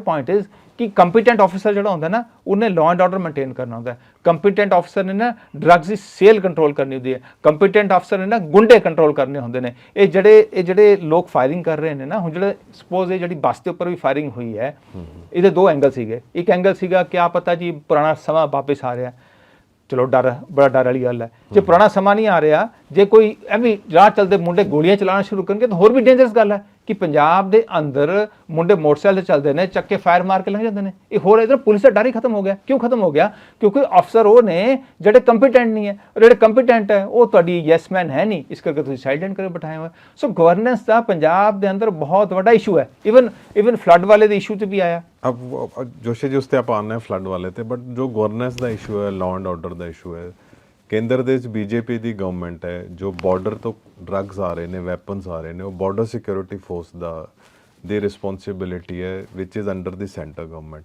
पॉइंट इज कि ਕੰਪੀਟੈਂਟ ਆਫਿਸਰ ਜਿਹੜਾ ਹੁੰਦਾ ਨਾ, ਉਹਨੇ ਲਾਅ ਐਂਡ ਆਰਡਰ ਮੇਨਟੇਨ ਕਰਨਾ ਹੁੰਦਾ ਹੈ। ਕੰਪੀਟੈਂਟ ਆਫਿਸਰ ਨੇ ਨਾ ਡਰੱਗਸ ਦੀ ਸੇਲ ਕੰਟਰੋਲ ਕਰਨੀ ਹੁੰਦੀ ਹੈ। ਕੰਪੀਟੈਂਟ ਆਫਿਸਰ ਨੇ ਨਾ ਗੁੰਡੇ ਕੰਟਰੋਲ ਕਰਨੇ ਹੁੰਦੇ ਨੇ। ਇਹ ਜਿਹੜੇ ਲੋਕ ਫਾਇਰਿੰਗ ਕਰ ਰਹੇ ਨੇ ਨਾ, ਹੁਣ ਜਿਹੜੇ ਸਪੋਜ਼ ਇਹ ਜਿਹੜੀ ਬੱਸ ਦੇ ਉੱਪਰ ਵੀ ਫਾਇਰਿੰਗ ਹੋਈ ਹੈ, ਇਹਦੇ 2 ਐਂਗਲ ਸੀਗੇ। ਇੱਕ ਐਂਗਲ ਸੀਗਾ ਕਿਆ ਪਤਾ ਜੀ ਪੁਰਾਣਾ ਸਮਾਂ ਵਾਪਿਸ ਆ ਰਿਹਾ, ਚਲੋ ਬੜਾ ਡਰ ਵਾਲੀ ਗੱਲ ਹੈ। ਜੇ ਪੁਰਾਣਾ ਸਮਾਂ ਨਹੀਂ ਆ ਰਿਹਾ, ਜੇ ਕੋਈ ਐਵੇਂ ਰਾਹ ਚੱਲਦੇ ਮੁੰਡੇ ਗੋਲੀਆਂ ਚਲਾਉਣਾ ਸ਼ੁਰੂ ਕਰਨਗੇ ਤਾਂ ਹੋਰ ਵੀ ਡੇਂਜਰਸ ਗੱਲ ਹੈ ਕਿ ਪੰਜਾਬ ਦੇ ਅੰਦਰ ਮੁੰਡੇ ਮੋਟਰਸਾਈਕਲ ਤੇ ਚੱਲਦੇ ਨੇ, ਚੱਕੇ ਫਾਇਰ ਮਾਰ ਕੇ ਲੰਘ ਜਾਂਦੇ ਨੇ। ਇਹ ਹੋਰ ਇਧਰ ਪੁਲਿਸ ਦਾ ਡਰ ਹੀ ਖਤਮ ਹੋ ਗਿਆ। ਕਿਉਂ ਖਤਮ ਹੋ ਗਿਆ? ਕਿਉਂਕਿ ਅਫਸਰ ਉਹ ਨੇ ਜਿਹੜੇ ਕੰਪੀਟੈਂਟ ਨਹੀਂ ਹੈ, ਜਿਹੜੇ ਕੰਪੀਟੈਂਟ ਹੈ ਉਹ ਤੁਹਾਡੀ ਯੈਸਮੈਨ ਹੈ ਨਹੀਂ, ਇਸ ਕਰਕੇ ਤੁਸੀਂ ਸਾਈਲੈਂਟ ਕਰਕੇ ਬਿਠਾਏ ਹੋਏ। ਸੋ ਗਵਰਨੈਂਸ ਦਾ ਪੰਜਾਬ ਦੇ ਅੰਦਰ ਬਹੁਤ ਵੱਡਾ ਇਸ਼ੂ ਹੈ। ਇਵਨ ਫਲੱਡ ਵਾਲੇ ਦੇ ਇਸ਼ੂ 'ਚ ਵੀ ਆਇਆ। अब जोशी जी उस पर आप आना है फ्लड वाले थे, बट जो गवर्नेंस का इशू है, लॉ एंड ऑर्डर का इशू है, केंद्र ਦੇ ਵਿੱਚ ਬੀਜੇਪੀ ਦੀ ਗਵਰਨਮੈਂਟ ਹੈ, ਜੋ ਬਾਰਡਰ ਤੋਂ ਡਰੱਗਸ ਆ ਰਹੇ ਨੇ, ਵੈਪਨਸ ਆ ਰਹੇ ਨੇ, ਉਹ ਬਾਰਡਰ ਸਿਕਿਉਰਿਟੀ ਫੋਰਸ ਦੀ ਰਿਸਪੌਂਸਿਬਿਲਿਟੀ ਹੈ, ਵਿਚ is under the centre government.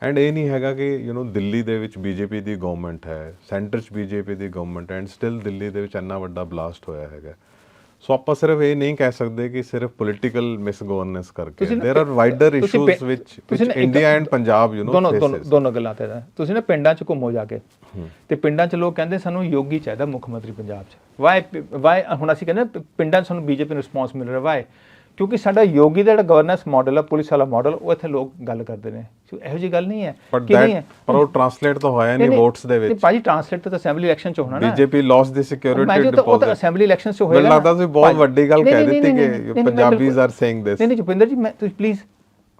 And ਇਹ ਨਹੀਂ ਹੈਗਾ ਕਿ ਦਿੱਲੀ ਦੇ ਵਿੱਚ ਬੀਜੇਪੀ ਦੀ ਗਵਰਨਮੈਂਟ ਹੈ, ਸੈਂਟਰ 'ਚ BJP the government, and still Delhi ਦੇ ਵਿੱਚ ਇੰਨਾ ਵੱਡਾ ਬਲਾਸਟ ਹੋਇਆ ਹੈਗਾ। ਸੋ ਆਪਾਂ ਸਿਰਫ ਇਹ ਨਹੀਂ ਕਹਿ ਸਕਦੇ ਕਿ ਸਿਰਫ ਪੋਲੀਟੀਕਲ ਮਿਸਗਵਰਨੈਂਸ ਕਰਕੇ, देयर आर ਵਾਈਡਰ ਇਸ਼ੂਜ਼ ਵਿਚ ਇੰਡੀਆ ਐਂਡ ਪੰਜਾਬ ਦੋਨੋਂ ਗੱਲਾਂ ਤੇ। ਤੁਸੀਂ ਨਾ ਪਿੰਡਾਂ 'ਚ ਘੁੰਮੋ ਜਾ ਕੇ, ਤੇ ਪਿੰਡਾਂ 'ਚ ਲੋਕ ਕਹਿੰਦੇ ਸਾਨੂੰ ਯੋਗੀ ਚਾਹੀਦਾ ਮੁੱਖ ਮੰਤਰੀ ਪੰਜਾਬ 'ਚ। ਵਾਈ ਹੁਣ ਅਸੀਂ ਕਹਿੰਦੇ ਪਿੰਡਾਂ 'ਚ ਸਾਨੂੰ ਬੀਜੇਪੀ ਨੂੰ ਰਿਸਪੌਂਸ ਮਿਲ ਰਿਹਾ। ਵਾਈ? ਕਿਉਂਕਿ ਸਾਡਾ ਯੋਗੀ ਦਾ ਜਿਹੜਾ ਗਵਰਨੈਂਸ ਮਾਡਲ ਹੈ, ਪੁਲਿਸ ਵਾਲਾ ਮਾਡਲ, ਉਹ ਇੱਥੇ ਲੋਕ ਗੱਲ ਕਰਦੇ ਨੇ। ਇਹੋ ਜਿਹੀ ਗੱਲ ਨਹੀਂ ਹੈ ਕਿ ਨਹੀਂ ਹੈ, ਪਰ ਉਹ ਟ੍ਰਾਂਸਲੇਟ ਤਾਂ ਹੋਇਆ ਨਹੀਂ ਵੋਟਸ ਦੇ ਵਿੱਚ। ਭਾਜੀ ਟ੍ਰਾਂਸਲੇਟ ਤਾਂ ਅਸੈਂਬਲੀ ਇਲੈਕਸ਼ਨ 'ਚ ਹੋਣਾ ਨਾ। ਬੀਜੇਪੀ ਲੌਸ ਦੀ ਸਿਕਿਉਰਿਟੀ ਡਿਪੋਜ਼ਿਟ, ਉਹ ਤਾਂ ਅਸੈਂਬਲੀ ਇਲੈਕਸ਼ਨ 'ਚ ਹੋਏਗਾ। ਮੈਨੂੰ ਲੱਗਦਾ ਤੁਸੀਂ ਬਹੁਤ ਵੱਡੀ ਗੱਲ ਕਹਿ ਦਿੱਤੀ ਕਿ ਪੰਜਾਬੀਜ਼ ਆਰ ਸੇਇੰਗ ਦਿਸ। ਨਹੀਂ ਜੁਪਿੰਦਰ ਜੀ, ਮੈਂ ਤੁਸੀਂ ਪਲੀਜ਼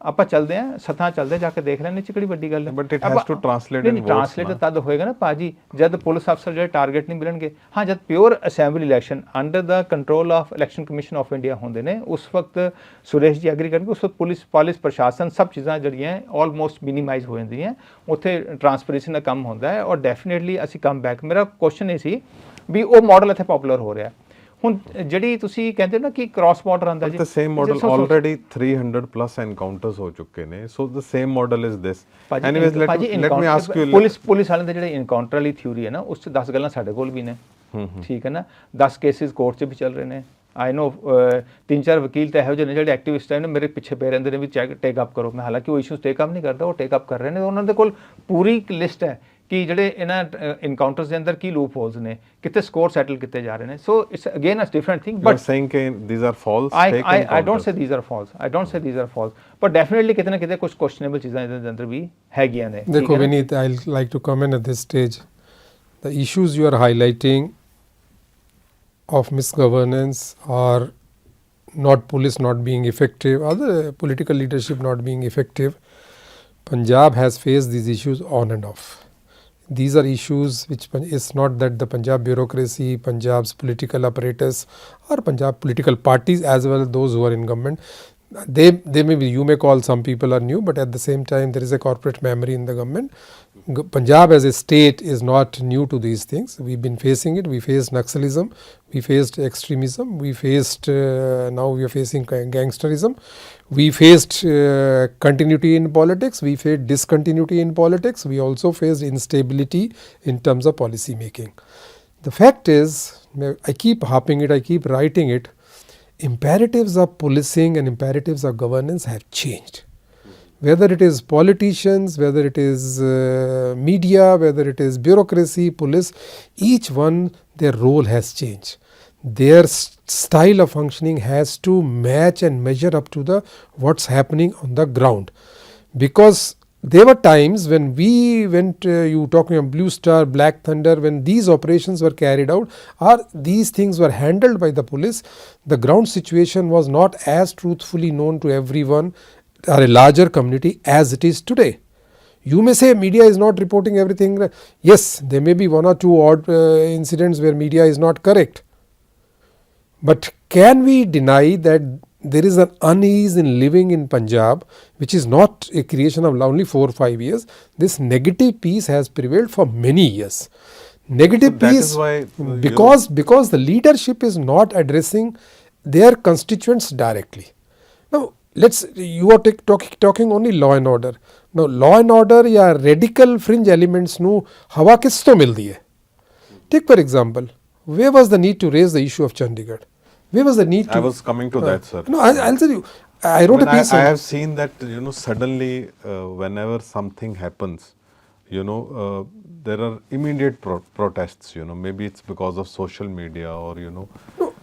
ਆਪਾਂ ਚੱਲਦੇ ਹਾਂ ਸੱਥਾਂ ਚੱਲਦੇ ਜਾ ਕੇ ਦੇਖ ਲੈਣੇ ਚ ਕਿਹੜੀ ਵੱਡੀ ਗੱਲ ਹੈ। But it has to translate in votes, translate ਤਦ ਹੋਏਗਾ ਨਾ ਭਾਜੀ ਜਦ ਪੁਲਿਸ ਅਫਸਰ ਜਿਹੜੇ ਟਾਰਗੇਟ ਨਹੀਂ ਮਿਲਣਗੇ। ਹਾਂ ਜਦ pure assembly election under the control of election commission of India ਹੁੰਦੇ ਨੇ ਉਸ ਵਕਤ ਸੁਰੇਸ਼ ਜੀ ਐਗਰੀ ਕਰਨਗੇ ਉਸ ਵਕਤ ਪੁਲਿਸ ਪ੍ਰਸ਼ਾਸਨ ਸਭ ਚੀਜ਼ਾਂ ਜਿਹੜੀਆਂ ਆਲਮੋਸਟ ਮਿਨੀਮਾਈਜ਼ ਹੋ ਜਾਂਦੀਆਂ ਉੱਥੇ ਟਰਾਂਸਪੇਰੈਂਸੀ ਦਾ ਕੰਮ ਹੁੰਦਾ ਹੈ ਔਰ ਡੈਫੀਨੇਟਲੀ ਅਸੀਂ ਕਮ ਬੈਕ। ਮੇਰਾ ਕੁਐਸਚਨ ਇਹ ਸੀ ਵੀ ਉਹ ਮਾਡਲ ਇੱਥੇ ਪਪੂਲਰ ਹੋ ਰਿਹਾ ਹੁਣ ਜਿਹੜੀ ਤੁਸੀਂ ਕਹਿੰਦੇ ਨਾ ਕਿ ਕ੍ਰਾਸ ਬਾਰਡਰ ਆਉਂਦਾ ਜੀ the same model already 300 plus encounters ਹੋ ਚੁੱਕੇ ਨੇ so the same model is this anyways let me ask you police ਵਾਲਿਆਂ ਦੇ ਜਿਹੜੇ ਇਨਕਾਊਂਟਰ ਵਾਲੀ ਥਿਊਰੀ ਹੈ ਨਾ ਉਸ 'ਚ 10 ਗੱਲਾਂ ਸਾਡੇ ਕੋਲ ਵੀ ਨੇ ਠੀਕ ਹੈ ਨਾ 10 ਕੇਸਿਸ ਕੋਰਟ 'ਚ ਵੀ ਚੱਲ ਰਹੇ ਨੇ ਆਈ ਨੋ 3-4 ਵਕੀਲ ਤਾਂ ਇਹੋ ਜਿਹੇ ਨੇ ਜਿਹੜੇ ਐਕਟਿਵਿਸਟ ਨੇ ਮੇਰੇ ਪਿੱਛੇ ਪੈ ਰਹਿੰਦੇ ਨੇ ਵੀ ਟੇਕ ਅਪ ਕਰੋ ਮੈਂ ਹਾਲਾਂਕਿ ਉਹ ਇਸ਼ੂਜ਼ ਟੇਕ ਅਪ ਨਹੀਂ ਕਰਦਾ ਉਹ ਟੇਕ ਅਪ ਕਰ ਰਹੇ ਨੇ ਉਹਨਾਂ ਦੇ ਕੋਲ ਪੂਰੀ ਇੱਕ ਲਿਸਟ ਹੈ ਕਿ ਜਿਹੜੇ ਇਹਨਾਂ ਇਨਕਾਊਂਟਰਸ ਦੇ ਅੰਦਰ ਕੀ ਲੂਪ ਹੋਲਸ ਨੇ ਕਿਤੇ ਸਕੋਰ ਸੈਟਲ ਕੀਤੇ ਜਾ ਰਹੇ ਨੇ so it's again a different thing but saying these are false I don't say these are false but definitely ਕਿਤੇ ਨਾ ਕਿਤੇ ਕੁਝ ਕੁਐਸਚਨੇਬਲ ਚੀਜ਼ਾਂ ਇਹਦੇ ਅੰਦਰ ਵੀ ਹੈਗੀਆਂ ਨੇ। ਦੇਖੋ ਵਿਨੀਤ I like to comment at this stage the issues you are highlighting of misgovernance or not police not being effective or the political leadership not being effective. Punjab has faced these issues on and off. These are issues which it's not that the Punjab bureaucracy, Punjab's political apparatus or Punjab political parties as well as those who are in government, they may be, you may call some people are new but at the same time there is a corporate memory in the government. Punjab as a state is not new to these things. We've been facing it. We faced Naxalism, we faced extremism, we faced now we are facing gangsterism, we faced continuity in politics, we faced discontinuity in politics, we also faced instability in terms of policy making. The fact is, I keep harping it, I keep writing it, imperatives of policing and imperatives of governance have changed. Whether it is politicians, whether it is media, whether it is bureaucracy, police, each one their role has changed. Their style of functioning has to match and measure up to the what's happening on the ground. Because there were times when we went, you talking of Blue Star, Black Thunder, when these operations were carried out or these things were handled by the police, the ground situation was not as truthfully known to everyone or a larger community as it is today. You may say media is not reporting everything. Yes, there may be one or two odd incidents where media is not correct. But can we deny that there is an unease in living in Punjab which is not a creation of only 4 or 5 years. This negative piece has prevailed for many years. Negative so piece because the leadership is not addressing their constituents directly. Now you are talking only law and order. Now law and order या radical fringe elements ਨੂੰ ਹਵਾ ਕਿਸ ਤੋਂ ਮਿਲਦੀ ਹੈ? Take for example, where was the need to raise the issue of Chandigarh? Where was the need to? I was coming to that, sir. No, I'll tell you. I wrote a piece. I have seen that suddenly whenever something happens, there are immediate protests. Maybe it's because of social media or No,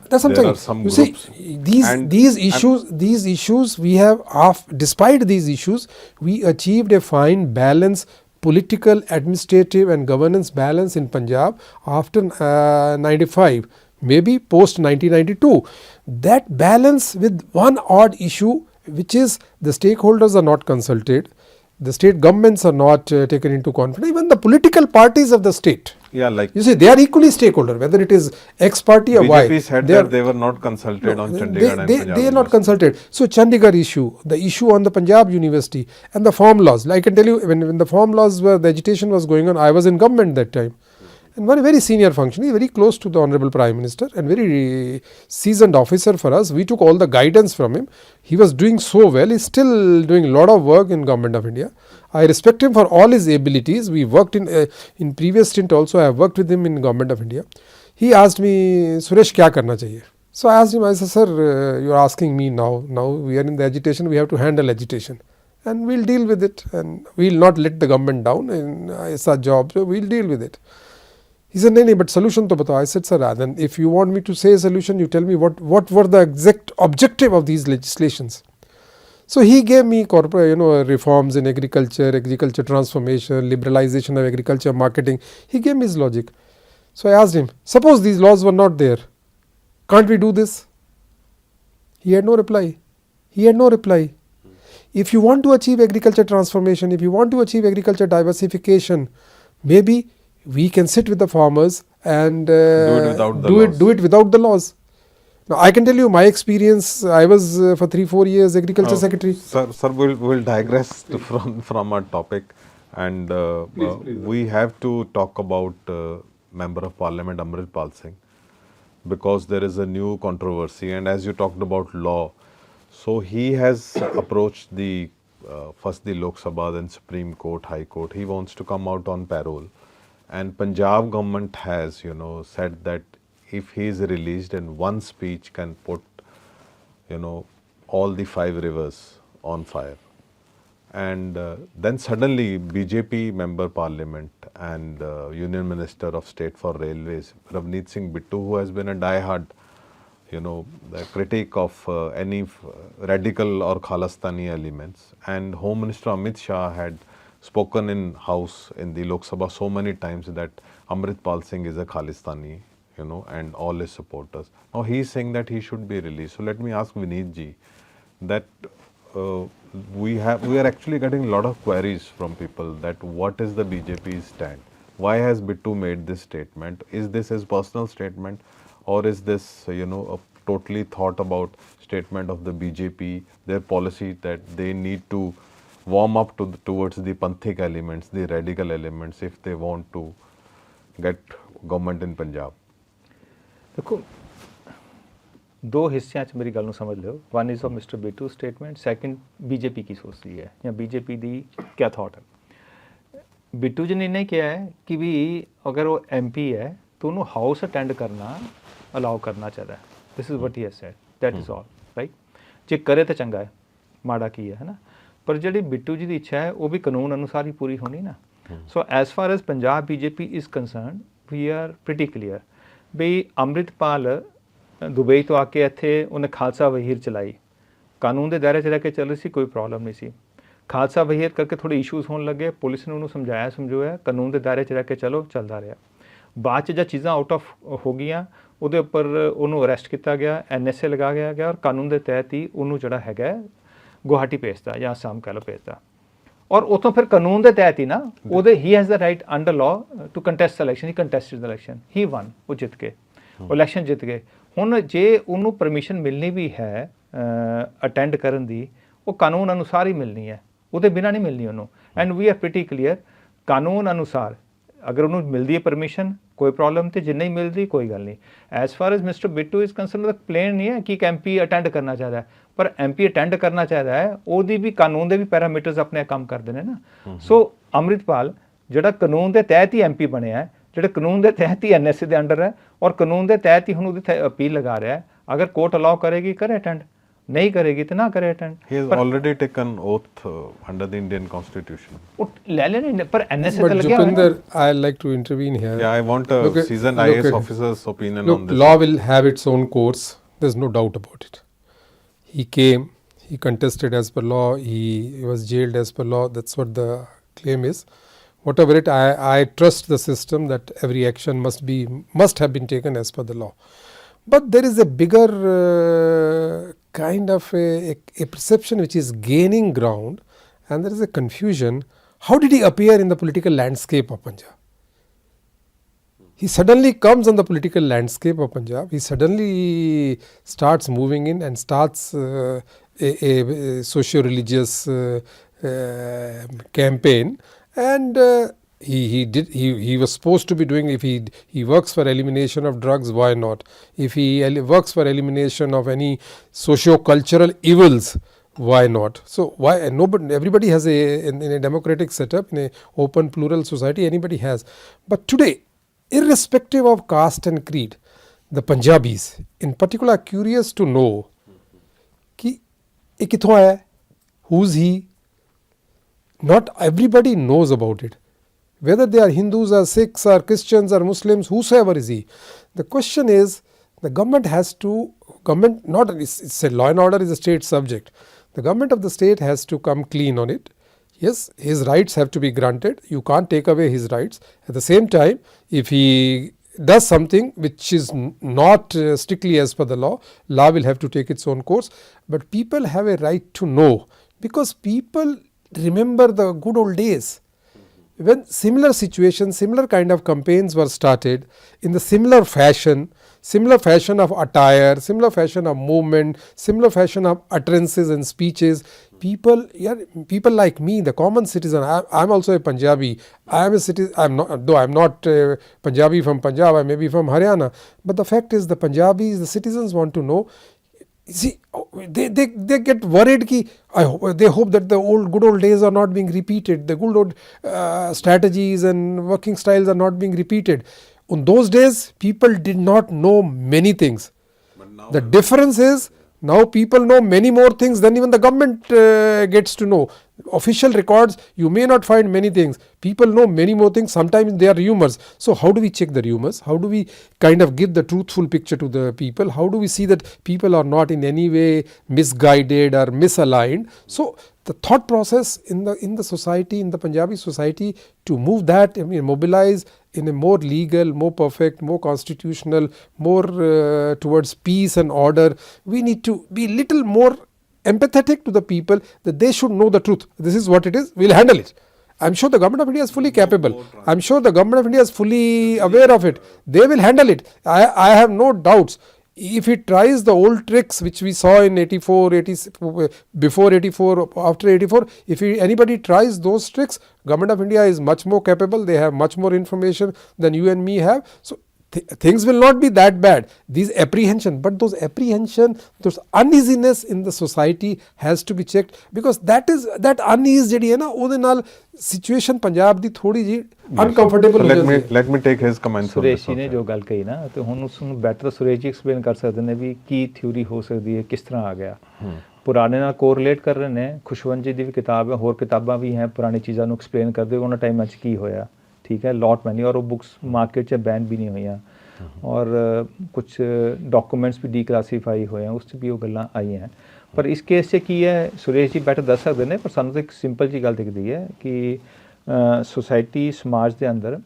that's something. Some you groups. See, these issues we have. Despite these issues, we achieved a fine balance, political, administrative, and governance balance in Punjab after 95. Maybe post 1992. That balance with one odd issue which is the stakeholders are not consulted, the state governments are not taken into confidence, even the political parties of the state. Yeah, like you see, they are equally stakeholder, whether it is X party or Y. BJP said that they were not consulted on Chandigarh and Punjab. They are not consulted. So Chandigarh issue, the issue on the Punjab University and the farm laws. Like I can tell you, when the farm laws were, the agitation was going on, I was in government that time. And one very senior functionary, very close to the Honorable Prime Minister and very seasoned officer for us. We took all the guidance from him. He was doing so well. He's still doing a lot of work in Government of India. I respect him for all his abilities. We worked in previous stint also. I have worked with him in Government of India. He asked me, Suresh, kya karna chahiye? So I asked him, I said, sir, you are asking me now. Now we are in the agitation. We have to handle agitation. And we'll deal with it. And we'll not let the government down. And it's our job. So we'll deal with it. He said, no, but solution to batao. I said, sir, then if you want me to say a solution, you tell me what were the exact objective of these legislations. So he gave me corporate, reforms in agriculture transformation, liberalization of agriculture marketing. He gave me his logic. So I asked him, suppose these laws were not there, can't we do this? He had no reply. If you want to achieve agriculture transformation, if you want to achieve agriculture diversification, maybe we can sit with the farmers and Do it without the laws. do it without the laws. Now, I can tell you my experience. I was for 3-4 years agriculture secretary. Sir, we'll digress from our topic, and we have to talk about Member of Parliament Amritpal Singh, because there is a new controversy, and as you talked about law, so he has approached the first the Lok Sabha, then Supreme Court, High Court. He wants to come out on parole, and Punjab government has, said that if he is released and one speech can put, all the 5 rivers on fire. And then suddenly BJP member parliament and Union Minister of State for Railways, Ravneet Singh Bittu, who has been a diehard, the critic of any radical or Khalistani elements, and Home Minister Amit Shah had spoken in House in the Lok Sabha so many times that Amritpal Singh is a Khalistani, and all his supporters. Now he is saying that he should be released. So let me ask Vineet ji that we are actually getting a lot of queries from people that what is the BJP's stand? Why has Bittu made this statement? Is this his personal statement, or is this a totally thought about statement of the BJP, their policy that they need to warm up towards the Panthik elements, the radical elements, if they want to get government in Punjab? ਦੇਖੋ, 2 ਹਿੱਸਿਆਂ 'ਚ ਮੇਰੀ ਗੱਲ ਨੂੰ ਸਮਝ ਲਿਓ. One is of mister Bittu statement, second BJP ਕੀ ਸੋਚਦੀ ਹੈ ਜਾਂ ਬੀਜੇਪੀ ਦੀ ਕਿਆ ਥਾਟ ਹੈ. ਬਿੱਟੂ ਜੀ ਨੇ ਨਹੀਂ ਕਿਹਾ ਹੈ ਕਿ ਵੀ ਅਗਰ ਉਹ ਐਮਪੀ ਹੈ ਤਾਂ ਉਹਨੂੰ ਹਾਊਸ ਅਟੈਂਡ ਕਰਨਾ ਅਲਾਓ ਕਰਨਾ ਚਾਹੀਦਾ ਹੈ. This is what he has said, that is all right. ਜੇ ਕਰੇ ਤਾਂ ਚੰਗਾ ਹੈ, ਮਾੜਾ ਕੀ ਹੈ ਨਾ. ਪਰ ਜਿਹੜੀ ਬਿੱਟੂ ਜੀ ਦੀ ਇੱਛਾ ਹੈ ਉਹ ਵੀ ਕਾਨੂੰਨ ਅਨੁਸਾਰ ਹੀ ਪੂਰੀ ਹੋਣੀ ਨਾ. So as far as Punjab BJP is concerned, we are pretty clear ਵੀ ਅੰਮ੍ਰਿਤਪਾਲ ਦੁਬਈ ਤੋਂ ਆ ਕੇ ਇੱਥੇ ਉਹਨੇ ਖਾਲਸਾ ਵਹੀਰ ਚਲਾਈ, ਕਾਨੂੰਨ ਦੇ ਦਾਇਰੇ 'ਚ ਰਹਿ ਕੇ ਚੱਲ ਰਹੀ ਸੀ, ਕੋਈ ਪ੍ਰੋਬਲਮ ਨਹੀਂ ਸੀ. ਖਾਲਸਾ ਵਹੀਰ ਕਰਕੇ ਥੋੜ੍ਹੇ ਇਸ਼ੂਜ਼ ਹੋਣ ਲੱਗੇ, ਪੁਲਿਸ ਨੇ ਉਹਨੂੰ ਸਮਝਾਇਆ, ਕਾਨੂੰਨ ਦੇ ਦਾਇਰੇ 'ਚ ਰਹਿ ਕੇ ਚਲੋ, ਚੱਲਦਾ ਰਿਹਾ. ਬਾਅਦ 'ਚ ਜਦ ਚੀਜ਼ਾਂ ਆਊਟ ਆਫ ਹੋ ਗਈਆਂ, ਉਹਦੇ ਉੱਪਰ ਉਹਨੂੰ ਅਰੈਸਟ ਕੀਤਾ ਗਿਆ, NSA ਲਗਾਇਆ ਗਿਆ, ਔਰ ਕਾਨੂੰਨ ਦੇ ਤਹਿਤ ਹੀ ਉਹਨੂੰ ਜਿਹੜਾ ਹੈਗਾ ਗੁਹਾਟੀ ਭੇਜਤਾ ਜਾਂ ਅਸਾਮ ਕਹਿ ਲਓ ਭੇਜਤਾ. ਔਰ ਉੱਥੋਂ ਫਿਰ ਕਾਨੂੰਨ ਦੇ ਤਹਿਤ ਹੀ ਨਾ ਉਹਦੇ he has the right under law to contest election. He contested election, he won, ਉਹ ਜਿੱਤ ਕੇ ਇਲੈਕਸ਼ਨ ਜਿੱਤ ਗਏ. ਹੁਣ ਜੇ ਉਹਨੂੰ ਪਰਮਿਸ਼ਨ ਮਿਲਣੀ ਵੀ ਹੈ ਅਟੈਂਡ ਕਰਨ ਦੀ, ਉਹ ਕਾਨੂੰਨ ਅਨੁਸਾਰ ਹੀ ਮਿਲਣੀ ਹੈ, ਉਹਦੇ ਬਿਨਾਂ ਨਹੀਂ ਮਿਲਣੀ ਉਹਨੂੰ. And we are pretty clear, ਕਾਨੂੰਨ ਅਨੁਸਾਰ ਅਗਰ ਉਹਨੂੰ ਮਿਲਦੀ ਹੈ ਪਰਮਿਸ਼ਨ, ਕੋਈ ਪ੍ਰੋਬਲਮ, ਤੇ ਜੇ ਨਹੀਂ ਮਿਲਦੀ ਕੋਈ ਗੱਲ ਨਹੀਂ. As far as mister Bittu is concern, ਉਹਦਾ ਪਲੇਨ ਨਹੀਂ ਹੈ ਕਿ ਇੱਕ MP ਅਟੈਂਡ ਕਰਨਾ ਚਾਹੀਦਾ, ਪਰ MP ਅਟੈਂਡ ਕਰਨਾ ਚਾਹੀਦਾ ਹੈ, ਉਹਦੀ ਵੀ ਕਾਨੂੰਨ ਦੇ ਵੀ ਪੈਰਾਮੀਟਰਸ ਆਪਣੇ ਕੰਮ ਕਰਦੇ ਨੇ ਨਾ. ਸੋ ਅੰਮ੍ਰਿਤਪਾਲ ਜਿਹੜਾ ਕਾਨੂੰਨ ਦੇ ਤਹਿਤ ਹੀ MP ਬਣਿਆ ਹੈ, ਜਿਹੜੇ ਕਾਨੂੰਨ ਦੇ ਤਹਿਤ ਹੀ NSA ਦੇ ਅੰਡਰ ਹੈ, ਔਰ ਕਾਨੂੰਨ ਦੇ ਤਹਿਤ ਹੀ ਹੁਣ ਉਹਦੀ ਅਪੀਲ ਲਗਾ ਰਿਹਾ ਹੈ. ਅਗਰ ਕੋਰਟ ਅਲਾਓ ਕਰੇਗੀ ਕਰੇ ਅਟੈਂਡ, ਨਹੀਂ ਕਰੇਗੀ ਤਾਂ ਨਾ ਕਰੇ attend. He has already taken oath under the Indian Constitution. ਉਹ ਲੈ ਲੈਣੇ, ਪਰ NSA ਤੇ But ਲੱਗਿਆ ਹੋਇਆ ਨਾ. Jupinder, I like to intervene here. Yeah, I want a Look at- seasoned look IAS at- officer's opinion Look, on this. law will have its own course. There's no doubt about it. He came, he contested as per law, he was jailed as per law. That's what the claim is. Whatever it, I trust the system that every action must have been taken as per the law. But there is a bigger kind of a perception which is gaining ground, and there is a confusion. How did he appear in the political landscape of Punjab? He suddenly comes on the political landscape of Punjab. He suddenly starts moving in and starts a socio-religious campaign, and he was supposed to be doing, if he works for elimination of drugs, why not? If he works for elimination of any socio-cultural evils, why not? So why nobody, everybody has in a democratic setup, in a open plural society, anybody has. But today, irrespective of caste and creed, the Punjabis in particular are curious to know ki ye kitho aaya, who's he. Not everybody knows about it, whether they are Hindus or Sikhs or Christians or Muslims, whosoever is he. The question is, the government has to, not, it's a law and order is a state subject. The government of the state has to come clean on it. Yes, his rights have to be granted. You can't take away his rights. At the same time, if he does something which is not strictly as per the law will have to take its own course. But people have a right to know because people remember the good old days when similar situations, similar kind of campaigns were started in the similar fashion of attire, similar fashion of movement, similar fashion of utterances and speeches. People like me, the common citizen, I'm also a Punjabi. I am a citizen. I'm not Punjabi from Punjab. I may be from Haryana. But the fact is, the Punjabis, the citizens want to know. See, they get worried ki they hope that the good old days are not being repeated. The good old strategies and working styles are not being repeated. On those days, people did not know many things. The difference is now people know many more things than even the government gets to know. Official records, you may not find many things. People know many more things. Sometimes they are rumors. So how do we check the rumors? How do we kind of give the truthful picture to the people? How do we see that people are not in any way misguided or misaligned? So the thought process in the society, in the Punjabi society, to move that, mobilize in a more legal, more perfect, more constitutional, more towards peace and order, we need to be little more empathetic to the people, that they should know the truth. This is what it is. We'll handle it. I'm sure the government of India is fully capable. I'm sure the government of India is fully aware of it. They will handle it. I have no doubts. If it tries the old tricks which we saw in 84, before 84, after 84, if anybody tries those tricks, government of India is much more capable. They have much more information than you and me have. So things will not be that bad. These apprehension, but those those uneasiness in the society has to be checked, because that unease ਜਿਹੜੀ ਹੈ ਨਾ, ਉਹਦੇ ਨਾਲ situation Punjab ਦੀ ਥੋੜੀ ਜੀ uncomfortable ਹੋ ਜਾਂਦੀ ਹੈ. Let me take his comments. Suresh ਜੀ ਨੇ ਜੋ ਗੱਲ ਕਹੀ ਨਾ, ਤੇ ਹੁਣ ਉਸ ਨੂੰ ਬੈਟਰ ਸੁਰੇਸ਼ ਜੀ ਐਕਸਪਲੇਨ ਕਰ ਸਕਦੇ ਨੇ ਵੀ ਕੀ ਥਿਊਰੀ ਹੋ ਸਕਦੀ ਹੈ, ਕਿਸ ਤਰ੍ਹਾਂ ਆ ਗਿਆ. ਪੁਰਾਣੇ ਨਾਲ ਕੋਰਿਲੇਟ ਕਰ ਰਹੇ ਨੇ. ਖੁਸ਼ਵੰਤ ਜੀ ਦੀ ਵੀ ਕਿਤਾਬ ਹੈ, ਹੋਰ ਕਿਤਾਬਾਂ ਵੀ ਹੈ ਪੁਰਾਣੀ ਚੀਜ਼ਾਂ ਨੂੰ ਐਕਸਪਲੇਨ ਕਰਦੇ ਉਹਨਾਂ ਟਾਈਮਾਂ 'ਚ ਕੀ ਹੋਇਆ. ठीक है, लॉट मैनी, और वो बुक्स मार्केट 'ਚ बैन भी नहीं ਹੋਈਆਂ, और कुछ डॉक्यूमेंट्स भी ਡੀਕਲਾਸੀਫਾਈ ਹੋਏ ਆ, ਉਸ 'ਚ ਵੀ ਉਹ ਗੱਲਾਂ ਆਈਆਂ ਹੈ. ਪਰ ਇਸ ਕੇਸ 'ਚ ਕੀ ਹੈ, ਸੁਰੇਸ਼ ਜੀ ਬੈਟਰ ਦੱਸ ਸਕਦੇ ਨੇ, ਪਰ ਸਾਨੂੰ ਤਾਂ ਇੱਕ ਸਿੰਪਲ ਜੀ ਗੱਲ ਦਿਖਦੀ ਹੈ ਕਿ ਸੋਸਾਇਟੀ, ਸਮਾਜ ਦੇ ਅੰਦਰ,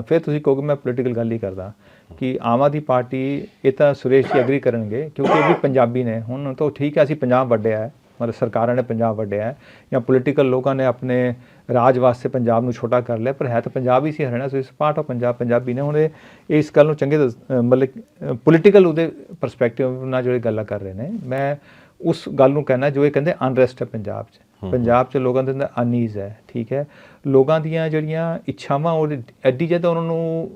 ਫਿਰ ਤੁਸੀਂ ਕਹੋਗੇ ਮੈਂ ਪੋਲੀਟੀਕਲ ਗੱਲ ਹੀ ਕਰਦਾ, ਕਿ ਆਮ ਆਦਮੀ ਪਾਰਟੀ, ਇਹ ਤਾਂ ਸੁਰੇਸ਼ ਜੀ ਐਗਰੀ ਕਰਨਗੇ ਕਿਉਂਕਿ ਇਹ ਵੀ ਪੰਜਾਬੀ ਨੇ. ਹੁਣ ਤਾਂ ਠੀਕ ਹੈ, ਅਸੀਂ ਪੰਜਾਬ ਵੱਢਿਆ ਹੈ, ਮਤਲਬ ਸਰਕਾਰਾਂ ਨੇ ਪੰਜਾਬ ਵੱਢਿਆ ਹੈ, ਜਾਂ ਪੋਲੀਟੀਕਲ ਲੋਕਾਂ ਨੇ ਆਪਣੇ ਰਾਜ ਵਾਸਤੇ ਪੰਜਾਬ ਨੂੰ ਛੋਟਾ ਕਰ ਲਿਆ, ਪਰ ਹੈ ਤਾਂ ਪੰਜਾਬ ਹੀ ਸੀ. ਹਰਿਆਣਾ ਸੋ ਇਸ ਪਾਰਟ ਆਫ ਪੰਜਾਬ ਪੰਜਾਬੀ ਨੇ. ਹੁਣ ਇਹ ਇਸ ਗੱਲ ਨੂੰ ਚੰਗੇ ਮਤਲਬ ਪੋਲੀਟੀਕਲ ਉਹਦੇ ਪਰਸਪੈਕਟਿਵ ਨਾਲ ਜਿਹੜੇ ਗੱਲਾਂ ਕਰ ਰਹੇ ਨੇ, ਮੈਂ ਉਸ ਗੱਲ ਨੂੰ ਕਹਿਣਾ ਜੋ ਇਹ ਕਹਿੰਦੇ ਅਨਰੈਸਟ ਹੈ ਪੰਜਾਬ 'ਚ. ਪੰਜਾਬ 'ਚ ਲੋਕਾਂ ਦੇ ਅੰਦਰ ਅਨਈਜ਼ ਹੈ. ਠੀਕ ਹੈ, ਲੋਕਾਂ ਦੀਆਂ ਜਿਹੜੀਆਂ ਇੱਛਾਵਾਂ ਉਹ ਐਡੀ ਜ਼ਿਆਦਾ ਉਹਨਾਂ ਨੂੰ,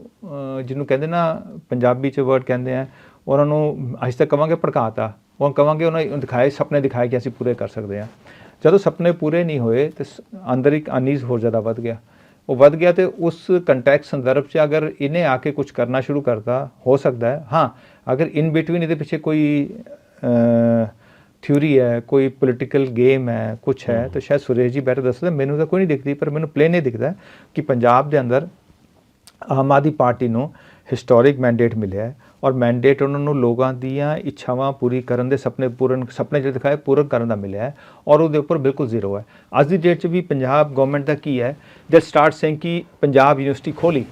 ਜਿਹਨੂੰ ਕਹਿੰਦੇ ਨਾ ਪੰਜਾਬੀ 'ਚ ਵਰਡ ਕਹਿੰਦੇ ਆ, ਉਹਨਾਂ ਨੂੰ ਅੱਜ ਤੱਕ ਕਹਾਂਗੇ ਭੜਕਾਤਾ, ਉਹ ਕਹਾਂਗੇ ਉਹਨਾਂ ਦਿਖਾਏ, ਸੁਪਨੇ ਦਿਖਾਏ ਕਿ ਅਸੀਂ ਪੂਰੇ ਕਰ ਸਕਦੇ ਹਾਂ. ਜਦੋਂ ਸੁਪਨੇ ਪੂਰੇ ਨਹੀਂ ਹੋਏ ਤੇ ਅੰਦਰ ਇੱਕ ਅਨਈਜ਼ ਹੋਰ ਜ਼ਿਆਦਾ ਵੱਧ ਗਿਆ. ਉਹ ਵੱਧ ਗਿਆ ਤੇ ਉਸ ਕੰਟੈਕਸਟ ਸੰਦਰਭ 'ਚ ਅਗਰ ਇਹਨੇ ਆ ਕੇ ਕੁਝ ਕਰਨਾ ਸ਼ੁਰੂ ਕਰਤਾ, ਹੋ ਸਕਦਾ ਹੈ. ਹਾਂ, ਅਗਰ ਇਨ ਬਿਟਵੀਨ ਇਹਦੇ ਪਿੱਛੇ ਕੋਈ ਥਿਊਰੀ ਹੈ, ਕੋਈ ਪੋਲੀਟੀਕਲ ਗੇਮ ਹੈ, ਕੁਛ ਹੈ, ਤਾਂ ਸ਼ਾਇਦ ਸੁਰੇਸ਼ ਜੀ ਬੈਟਰ ਦੱਸਦਾ. ਮੈਨੂੰ ਤਾਂ ਕੋਈ ਨਹੀਂ ਦਿਖਦੀ, ਪਰ ਮੈਨੂੰ ਪਲੇਨ ਇਹ ਦਿਖਦਾ ਕਿ ਪੰਜਾਬ ਦੇ ਅੰਦਰ ਆਮ ਆਦਮੀ ਪਾਰਟੀ ਨੂੰ ਹਿਸਟੋਰਿਕ ਮੈਂਡੇਟ ਮਿਲਿਆ ਹੈ, ਔਰ ਮੈਂਡੇਟ ਉਹਨਾਂ ਨੂੰ ਲੋਕਾਂ ਦੀਆਂ ਇੱਛਾਵਾਂ ਪੂਰੀ ਕਰਨ ਦੇ, ਸੁਪਨੇ ਜਿਹੜੇ ਦਿਖਾਏ ਪੂਰਨ ਕਰਨ ਦਾ ਮਿਲਿਆ ਹੈ, ਔਰ ਉਹਦੇ ਉੱਪਰ ਬਿਲਕੁਲ ਜ਼ੀਰੋ ਹੈ. ਅੱਜ ਦੀ ਡੇਟ 'ਚ ਵੀ ਪੰਜਾਬ ਗੌਰਮੈਂਟ ਦਾ ਕੀ ਹੈ, ਦੇ ਸਟਾਰਟ ਸੇਇੰਗ ਕਿ ਪੰਜਾਬ ਯੂਨੀਵਰਸਿਟੀ ਖੋਲ੍ਹੀ.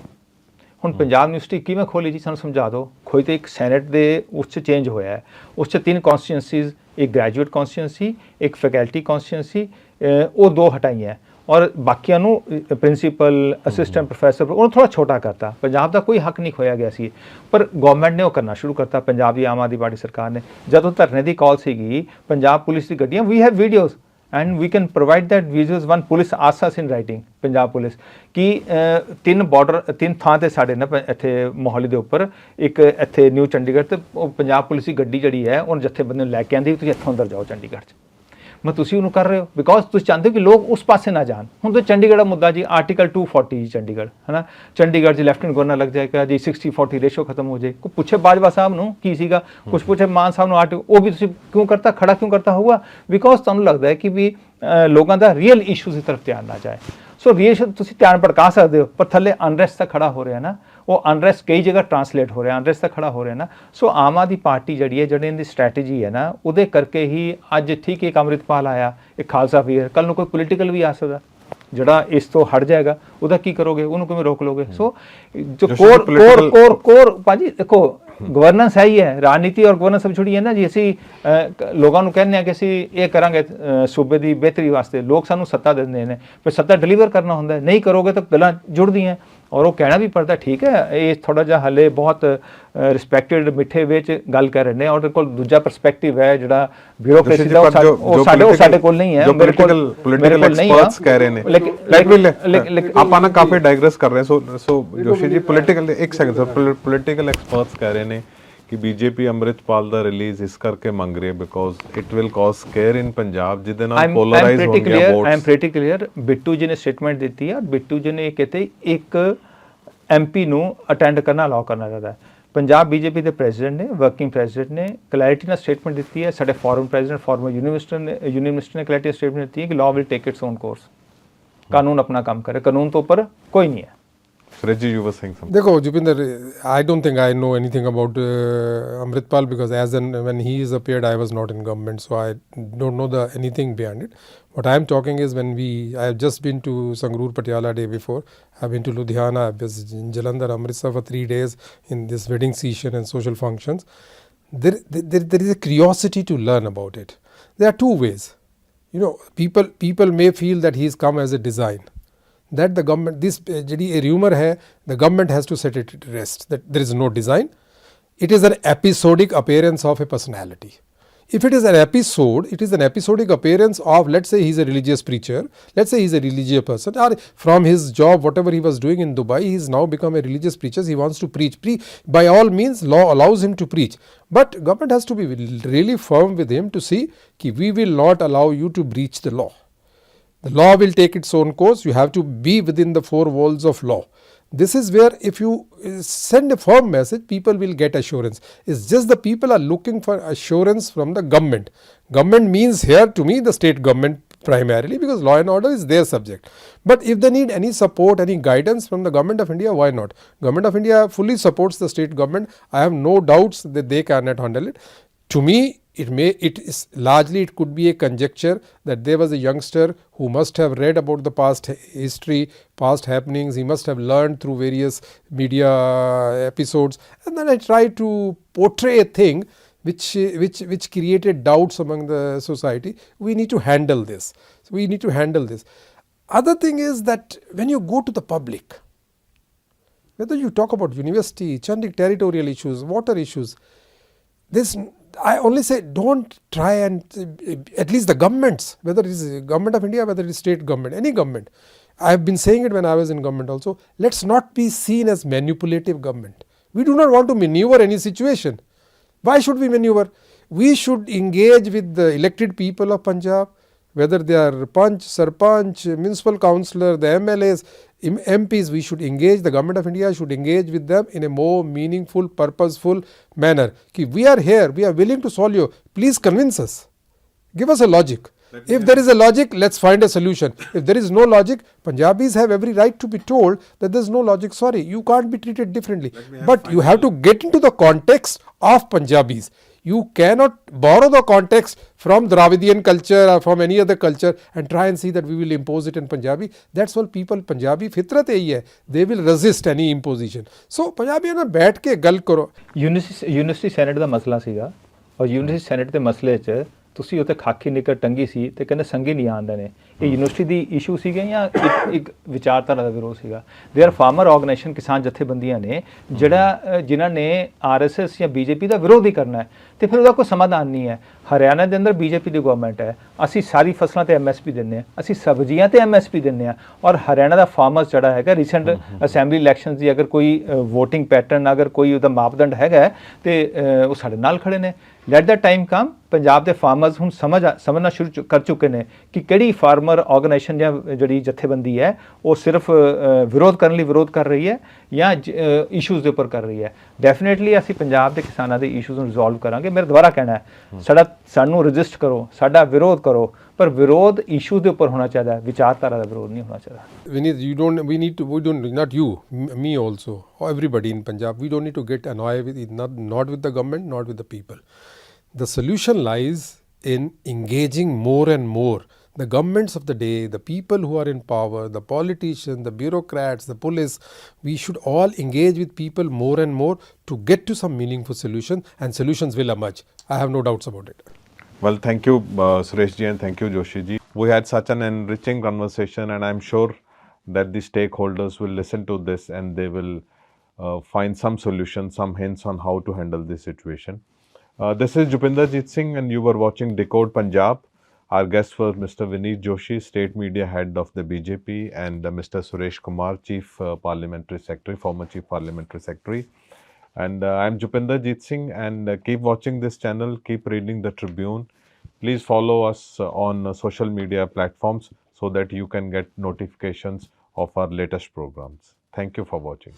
ਹੁਣ ਪੰਜਾਬ ਯੂਨੀਵਰਸਿਟੀ ਕਿਵੇਂ ਖੋਲ੍ਹੀ ਜੀ, ਸਾਨੂੰ ਸਮਝਾ ਦਿਓ. ਖੋਈ ਤਾਂ ਇੱਕ ਸੈਨੇਟ ਦੇ ਉਸ 'ਚ ਚੇਂਜ ਹੋਇਆ ਹੈ, ਉਸ 'ਚ 3 ਕੌਂਸਟੀਟਿਊਂਸੀਜ਼, ਇੱਕ ਗ੍ਰੈਜੂਏਟ ਕੌਂਸਟੀਟਿਊਂਸੀ, ਇੱਕ ਫੈਕਲਟੀ ਕੌਂਸਟੀਟਿਊਂਸੀ, ਉਹ 2 ਹਟਾਈਆਂ, ਔਰ ਬਾਕੀਆਂ ਨੂੰ ਪ੍ਰਿੰਸੀਪਲ, ਅਸਿਸਟੈਂਟ ਪ੍ਰੋਫੈਸਰ, ਉਹਨੂੰ ਥੋੜ੍ਹਾ ਛੋਟਾ ਕਰਤਾ. ਪੰਜਾਬ ਦਾ ਕੋਈ ਹੱਕ ਨਹੀਂ ਖੋਇਆ ਗਿਆ ਸੀ, ਪਰ ਗੌਰਮੈਂਟ ਨੇ ਉਹ ਕਰਨਾ ਸ਼ੁਰੂ ਕਰਤਾ, ਪੰਜਾਬ ਦੀ ਆਮ ਆਦਮੀ ਪਾਰਟੀ ਸਰਕਾਰ ਨੇ. ਜਦੋਂ ਧਰਨੇ ਦੀ ਕਾਲ ਸੀਗੀ, ਪੰਜਾਬ ਪੁਲਿਸ ਦੀ ਗੱਡੀਆਂ, we have videos and we can provide that videos. One police asks us in writing, Punjab police, ਕਿ 3 ਥਾਂ 'ਤੇ ਸਾਡੇ ਨਾ ਇੱਥੇ ਮੋਹਾਲੀ ਦੇ ਉੱਪਰ, ਇੱਕ ਇੱਥੇ ਨਿਊ ਚੰਡੀਗੜ੍ਹ, ਤੇ ਉਹ ਪੰਜਾਬ ਪੁਲਿਸ ਦੀ ਗੱਡੀ ਜਿਹੜੀ ਹੈ ਉਹਨੂੰ ਜਥੇਬੰਦੀ ਨੂੰ ਲੈ ਕੇ ਆਉਂਦੀ, ਤੁਸੀਂ ਇੱਥੋਂ ਅੰਦਰ ਜਾਓ ਚੰਡੀਗੜ੍ਹ 'ਚ. ਮੈਂ ਤੁਸੀਂ ਉਹਨੂੰ ਕਰ ਰਹੇ ਹੋ ਬਿਕੋਜ਼ ਤੁਸੀਂ ਚਾਹੁੰਦੇ ਹੋ ਕਿ ਲੋਕ ਉਸ ਪਾਸੇ ਨਾ ਜਾਣ. ਹੁਣ ਤਾਂ ਚੰਡੀਗੜ੍ਹ ਦਾ ਮੁੱਦਾ ਜੀ, ਆਰਟੀਕਲ 240 ਜੀ, ਚੰਡੀਗੜ੍ਹ ਹੈ ਨਾ, ਚੰਡੀਗੜ੍ਹ 'ਚ ਲੈਫਟੀਨੈਂਟ ਗਵਰਨਰ ਲੱਗ ਜਾਏਗਾ ਜੀ, 60-40 ਰੇਸ਼ੋ ਖਤਮ ਹੋ ਜਾਏ. ਕੋਈ ਪੁੱਛੇ ਬਾਜਵਾ ਸਾਹਿਬ ਨੂੰ ਕੀ ਸੀਗਾ, ਕੁਛ ਪੁੱਛੇ ਮਾਨ ਸਾਹਿਬ ਨੂੰ ਆਰਟੀਕਲ, ਉਹ ਵੀ ਤੁਸੀਂ ਕਿਉਂ ਕਰਤਾ, ਖੜਾ ਕਿਉਂ ਕਰਤਾ ਹੋਊਗਾ, ਬਿਕੋਜ਼ ਤੁਹਾਨੂੰ ਲੱਗਦਾ ਹੈ ਕਿ ਵੀ ਲੋਕਾਂ ਦਾ ਰੀਅਲ ਇਸ਼ੂਜ਼ ਦੀ ਤਰਫ ਧਿਆਨ ਨਾ ਜਾਏ. ਸੋ ਰੀਅਲ ਤੁਸੀਂ ਧਿਆਨ ਭਟਕਾ ਸਕਦੇ ਹੋ, ਪਰ ਥੱਲੇ ਅਨਰੈਸਟ ਤਾਂ ਖੜਾ ਹੋ ਰਿਹਾ ਨਾ, ਉਹ ਅਨਰੈਸਟ ਕਈ ਜਗ੍ਹਾ ਟਰਾਂਸਲੇਟ ਹੋ ਰਿਹਾ, ਅਨਰੈਸਟ ਤਾਂ ਖੜਾ ਹੋ ਰਿਹਾ ਨਾ. ਸੋ ਆਮ ਆਦਮੀ ਪਾਰਟੀ ਜਿਹੜੀ ਹੈ, ਜਿਹੜੀ ਇਹਦੀ ਸਟ੍ਰੈਟਜੀ ਹੈ ਨਾ, ਉਹਦੇ ਕਰਕੇ ਹੀ ਅੱਜ ਠੀਕ ਇੱਕ ਅੰਮ੍ਰਿਤਪਾਲ ਆਇਆ, ਇੱਕ ਖਾਲਸਾ ਵੀਰ, ਕੱਲ੍ਹ ਨੂੰ ਕੋਈ ਪੋਲੀਟੀਕਲ ਵੀ ਆ ਸਕਦਾ ਜਿਹੜਾ ਇਸ ਤੋਂ ਹਟ ਜਾਏਗਾ, ਉਹਦਾ ਕੀ ਕਰੋਗੇ, ਉਹਨੂੰ ਕਿਵੇਂ ਰੋਕ ਲੋਗੇ. ਸੋ ਜੋ ਕੋਰ ਭਾਜੀ ਦੇਖੋ, ਗਵਰਨੈਂਸ ਹੈ ਹੀ ਹੈ, ਰਾਜਨੀਤੀ ਔਰ ਗਵਰਨੈਂਸ ਸਭ ਛੁੱਟੀ ਹੈ ਨਾ ਜੀ। ਅਸੀਂ ਲੋਕਾਂ ਨੂੰ ਕਹਿੰਦੇ ਹਾਂ ਕਿ ਅਸੀਂ ਇਹ ਕਰਾਂਗੇ ਸੂਬੇ ਦੀ ਬਿਹਤਰੀ ਵਾਸਤੇ, ਲੋਕ ਸਾਨੂੰ ਸੱਤਾ ਦਿੰਦੇ ਨੇ, ਪਰ ਸੱਤਾ ਡਿਲੀਵਰ ਕਰਨਾ ਹੁੰਦਾ, ਨਹੀਂ ਕਰੋਗੇ ਤਾਂ ਗੱਲਾਂ ਜੁੜਦੀਆਂ ਔਰ ਉਹ ਕਹਿਣਾ ਵੀ ਪੜਦਾ। ਠੀਕ ਹੈ, ਇਹ ਥੋੜ੍ਹਾ ਜਿਹਾ ਹਲੇ ਬਹੁਤ ਰਿਸਪੈਕਟਡ ਮਿੱਠੇ ਵਿੱਚ ਗੱਲ ਕਰ ਰਹੇ ਨੇ, ਔਰ ਕੋਲ ਦੂਜਾ ਪਰਸਪੈਕਟਿਵ ਹੈ ਜਿਹੜਾ ਬਿਊਰੋਕ੍ਰੇਸੀ ਦਾ, ਉਹ ਸਾਡੇ ਕੋਲ ਨਹੀਂ ਹੈ, ਮੇਰੇ ਕੋਲ ਨਹੀਂ ਹੈ। ਕਹਿ ਰਹੇ ਨੇ ਆਪਾਂ ਨਾ ਕਾਫੀ ਡਾਇਗਰੈਸ ਕਰ ਰਹੇ ਸੋ ਜੋਸ਼ੀ ਜੀ ਪੋਲੀਟੀਕਲ, ਇੱਕ ਸੈਕਿੰਡ ਸਰ, ਪੋਲੀਟੀਕਲ ਐਕਸਪਰਟਸ ਕਹਿ ਰਹੇ ਨੇ ਕਿ ਬੀਜੇਪੀ ਅੰਮ੍ਰਿਤਪਾਲ ਦਾ ਰਿਲੀਜ਼ ਇਸ ਕਰਕੇ ਮੰਗ ਰਹੀ ਹੈ because it will cause scare in Punjab, ਜਿਹਦੇ ਨਾਲ ਪੋਲਰਾਈਜ਼ ਹੋ ਗਿਆ votes. I am pretty clear. Bittu ji ਨੇ ਸਟੇਟਮੈਂਟ ਦਿੱਤੀ ਹੈ, ਬਿੱਟੂ ਜੀ ਨੇ ਕਿਤੇ ਇੱਕ MP ਨੂੰ ਅਟੈਂਡ ਕਰਨਾ ਅਲਾਉ ਕਰਨਾ ਚਾਹੀਦਾ ਹੈ। ਪੰਜਾਬ ਬੀਜੇਪੀ ਦੇ ਪ੍ਰੈਜ਼ੀਡੈਂਟ ਨੇ, ਵਰਕਿੰਗ ਪ੍ਰੈਜ਼ੀਡੈਂਟ ਨੇ ਕਲੈਰਿਟੀ ਨਾਲ ਸਟੇਟਮੈਂਟ ਦਿੱਤੀ ਹੈ। ਸਾਡੇ forum president, former union minister ਨੇ ਕਲੈਰਿਟੀ ਸਟੇਟਮੈਂਟ ਦਿੱਤੀ ਹੈ ਕਿ law will take its own course, ਕਾਨੂੰਨ ਆਪਣਾ ਕੰਮ करे, ਕਾਨੂੰਨ ਤੋਂ ਉੱਪਰ ਕੋਈ ਨਹੀਂ ਹੈ। Reggie, you were saying something. देखो Jupinder, I don't think I know anything about Amritpal because when he is appeared, I was not in government, so I don't know anything behind it. What I am talking is I have just been to Sangrur Patiala day before. I have been to Ludhiana, I was in Jalandhar, Amritsar for 3 days in this wedding season and social functions. There is a curiosity to learn about it. There are two ways. You know, people may feel that he has come as a design. That the government, this a rumor hai, the government has to set it at rest, that there is no design. It is an episodic appearance of a personality. If it is an episode, it is an episodic appearance of, let's say he is a religious preacher, let's say he is a religious person, or from his job, whatever he was doing in Dubai, he has now become a religious preacher, he wants to preach. By all means, law allows him to preach. But government has to be really firm with him to see that we will not allow you to breach the law. The law will take its own course. You have to be within the four walls of law. This is where if you send a firm message, people will get assurance. It's just the people are looking for assurance from the government. Government means here to me the state government primarily, because law and order is their subject. But if they need any support, any guidance from the government of India, why not? Government of India fully supports the state government. I have no doubts that they cannot handle it. To me, it is largely, it could be a conjecture that there was a youngster who must have read about the past history, past happenings. He must have learned through various media episodes, and then I tried to portray a thing which created doubts among the society. We need to handle this. We need to handle this. Other thing is that when you go to the public, whether you talk about university, Chandik territorial issues, water issues, this, I only say don't try and, at least the governments, whether it is government of India, whether it is state government, any government. I have been saying it when I was in government also. Let's not be seen as manipulative government. We do not want to maneuver any situation. Why should we maneuver? We should engage with the elected people of Punjab, whether they are Panch, Sarpanch, Municipal Councillor, the MLAs, MPs. We should engage, the Government of India should engage with them in a more meaningful, purposeful manner. Ki we are here, we are willing to solve you. Please convince us. Give us a logic. If there is a logic, let's find a solution. If there is no logic, Punjabis have every right to be told that there is no logic. Sorry, you can't be treated differently. But you have to get into the context of Punjabis. You cannot borrow the context from Dravidian culture or from any other culture and try and see that we will impose it in Punjabi. That's all people, Punjabi fitrat yahi hai. They will resist any imposition. So Punjabi na baith ke gal karo. University senate ਦਾ ਮਸਲਾ ਸੀਗਾ, ਔਰ university senate ਦੇ ਮਸਲੇ 'ਚ ਤੁਸੀਂ ਉੱਥੇ ਖਾਕੀ ਨਿੱਕਰ ਟੰਗੀ ਸੀ ਤੇ ਕਹਿੰਦੇ ਸੰਗੀ ਨਹੀਂ ਆਉਂਦੇ ਨੇ। ਇਹ ਯੂਨੀਵਰਸਿਟੀ ਦੀ ਇਸ਼ੂ ਸੀਗੇ ਜਾਂ ਇੱਕ ਵਿਚਾਰਧਾਰਾ ਦਾ ਵਿਰੋਧ ਸੀਗਾ? ਦੇ ਆਰ ਫਾਰਮਰ ਆਰਗੇਨਾਈਜੇਸ਼ਨ, ਕਿਸਾਨ ਜਥੇਬੰਦੀਆਂ ਨੇ ਜਿਨ੍ਹਾਂ ਨੇ RSS ਜਾਂ BJP ਦਾ ਵਿਰੋਧ ਹੀ ਕਰਨਾ ਹੈ, ਤੇ ਫਿਰ ਉਹਦਾ ਕੋਈ ਸਮਾਧਾਨ ਨਹੀਂ ਹੈ। ਹਰਿਆਣਾ ਦੇ ਅੰਦਰ BJP ਦੀ ਗਵਰਨਮੈਂਟ ਹੈ, ਅਸੀਂ ਸਾਰੀ ਫਸਲਾਂ ਤੇ MSP ਦਿੰਦੇ ਹਾਂ, ਅਸੀਂ ਸਬਜ਼ੀਆਂ ਤੇ MSP ਦਿੰਦੇ ਹਾਂ, ਔਰ ਹਰਿਆਣਾ ਦਾ ਫਾਰਮਰਸ ਜਿਹੜਾ ਹੈਗਾ ਰੀਸੈਂਟ ਅਸੈਂਬਲੀ ਇਲੈਕਸ਼ਨਸ ਦੀ ਅਗਰ ਕੋਈ ਵੋਟਿੰਗ ਪੈਟਰਨ, ਅਗਰ ਕੋਈ ਉਹਦਾ ਮਾਪਦੰਡ ਹੈਗਾ ਤੇ ਉਹ ਸਾਡੇ ਨਾਲ ਖੜੇ ਨੇ। ਲੈਟ ਦਾ ਟਾਈਮ ਕਮ, ਪੰਜਾਬ ਦੇ ਫਾਰਮਰਸ ਹੁਣ ਸਮਝਣਾ ਸ਼ੁਰੂ ਕਰ ਚੁੱਕੇ ਨੇ ਕਿ ਕਿਹੜੀ ਫਾਰਮਰ ਆਰਗੇਨਾਈਜੇਸ਼ਨ ਜਾਂ ਜਿਹੜੀ ਜਥੇਬੰਦੀ ਹੈ ਉਹ ਸਿਰਫ ਵਿਰੋਧ ਕਰਨ ਲਈ ਵਿਰੋਧ ਕਰ ਰਹੀ ਹੈ ਜਾਂ ਇਸ਼ੂਜ਼ ਦੇ ਉੱਪਰ ਕਰ ਰਹੀ ਹੈ। ਡੈਫੀਨੇਟਲੀ ਅਸੀਂ ਪੰਜਾਬ ਦੇ ਕਿਸਾਨਾਂ ਦੇ ਇਸ਼ੂਜ਼ ਨੂੰ ਰਿਜ਼ੋਲਵ ਕਰਾਂਗੇ। ਮੇਰਾ ਦੁਬਾਰਾ ਕਹਿਣਾ ਹੈ, ਸਾਨੂੰ ਰਜਿਸਟ ਕਰੋ, ਸਾਡਾ ਵਿਰੋਧ ਕਰੋ, ਪਰ ਵਿਰੋਧ ਇਸ਼ੂ ਦੇ ਉੱਪਰ ਹੋਣਾ ਚਾਹੀਦਾ, ਵਿਚਾਰਧਾਰਾ ਦਾ ਵਿਰੋਧ ਨਹੀਂ ਹੋਣਾ ਚਾਹੀਦਾ। We don't, not you, me also, everybody in Punjab, we don't need to get annoyed with it, not with the government, not with the people. The solution lies in engaging more and more the governments of the day, the people who are in power, the politicians, the bureaucrats, the police, we should all engage with people more and more to get to some meaningful solution, and solutions will emerge. I have no doubts about it. Well, thank you, Suresh ji, and thank you, Joshi ji. We had such an enriching conversation, and I'm sure that the stakeholders will listen to this and they will find some solutions, some hints on how to handle this situation. This is Jupinderjit Singh, and you were watching Decode Punjab. Our guests were Mr. Vineet Joshi, State Media Head of the BJP, and Mr. Suresh Kumar, Chief Parliamentary Secretary, former Chief Parliamentary Secretary. And I'm Jupinderjit Singh, and keep watching this channel, keep reading the Tribune. Please follow us on social media platforms so that you can get notifications of our latest programs. Thank you for watching.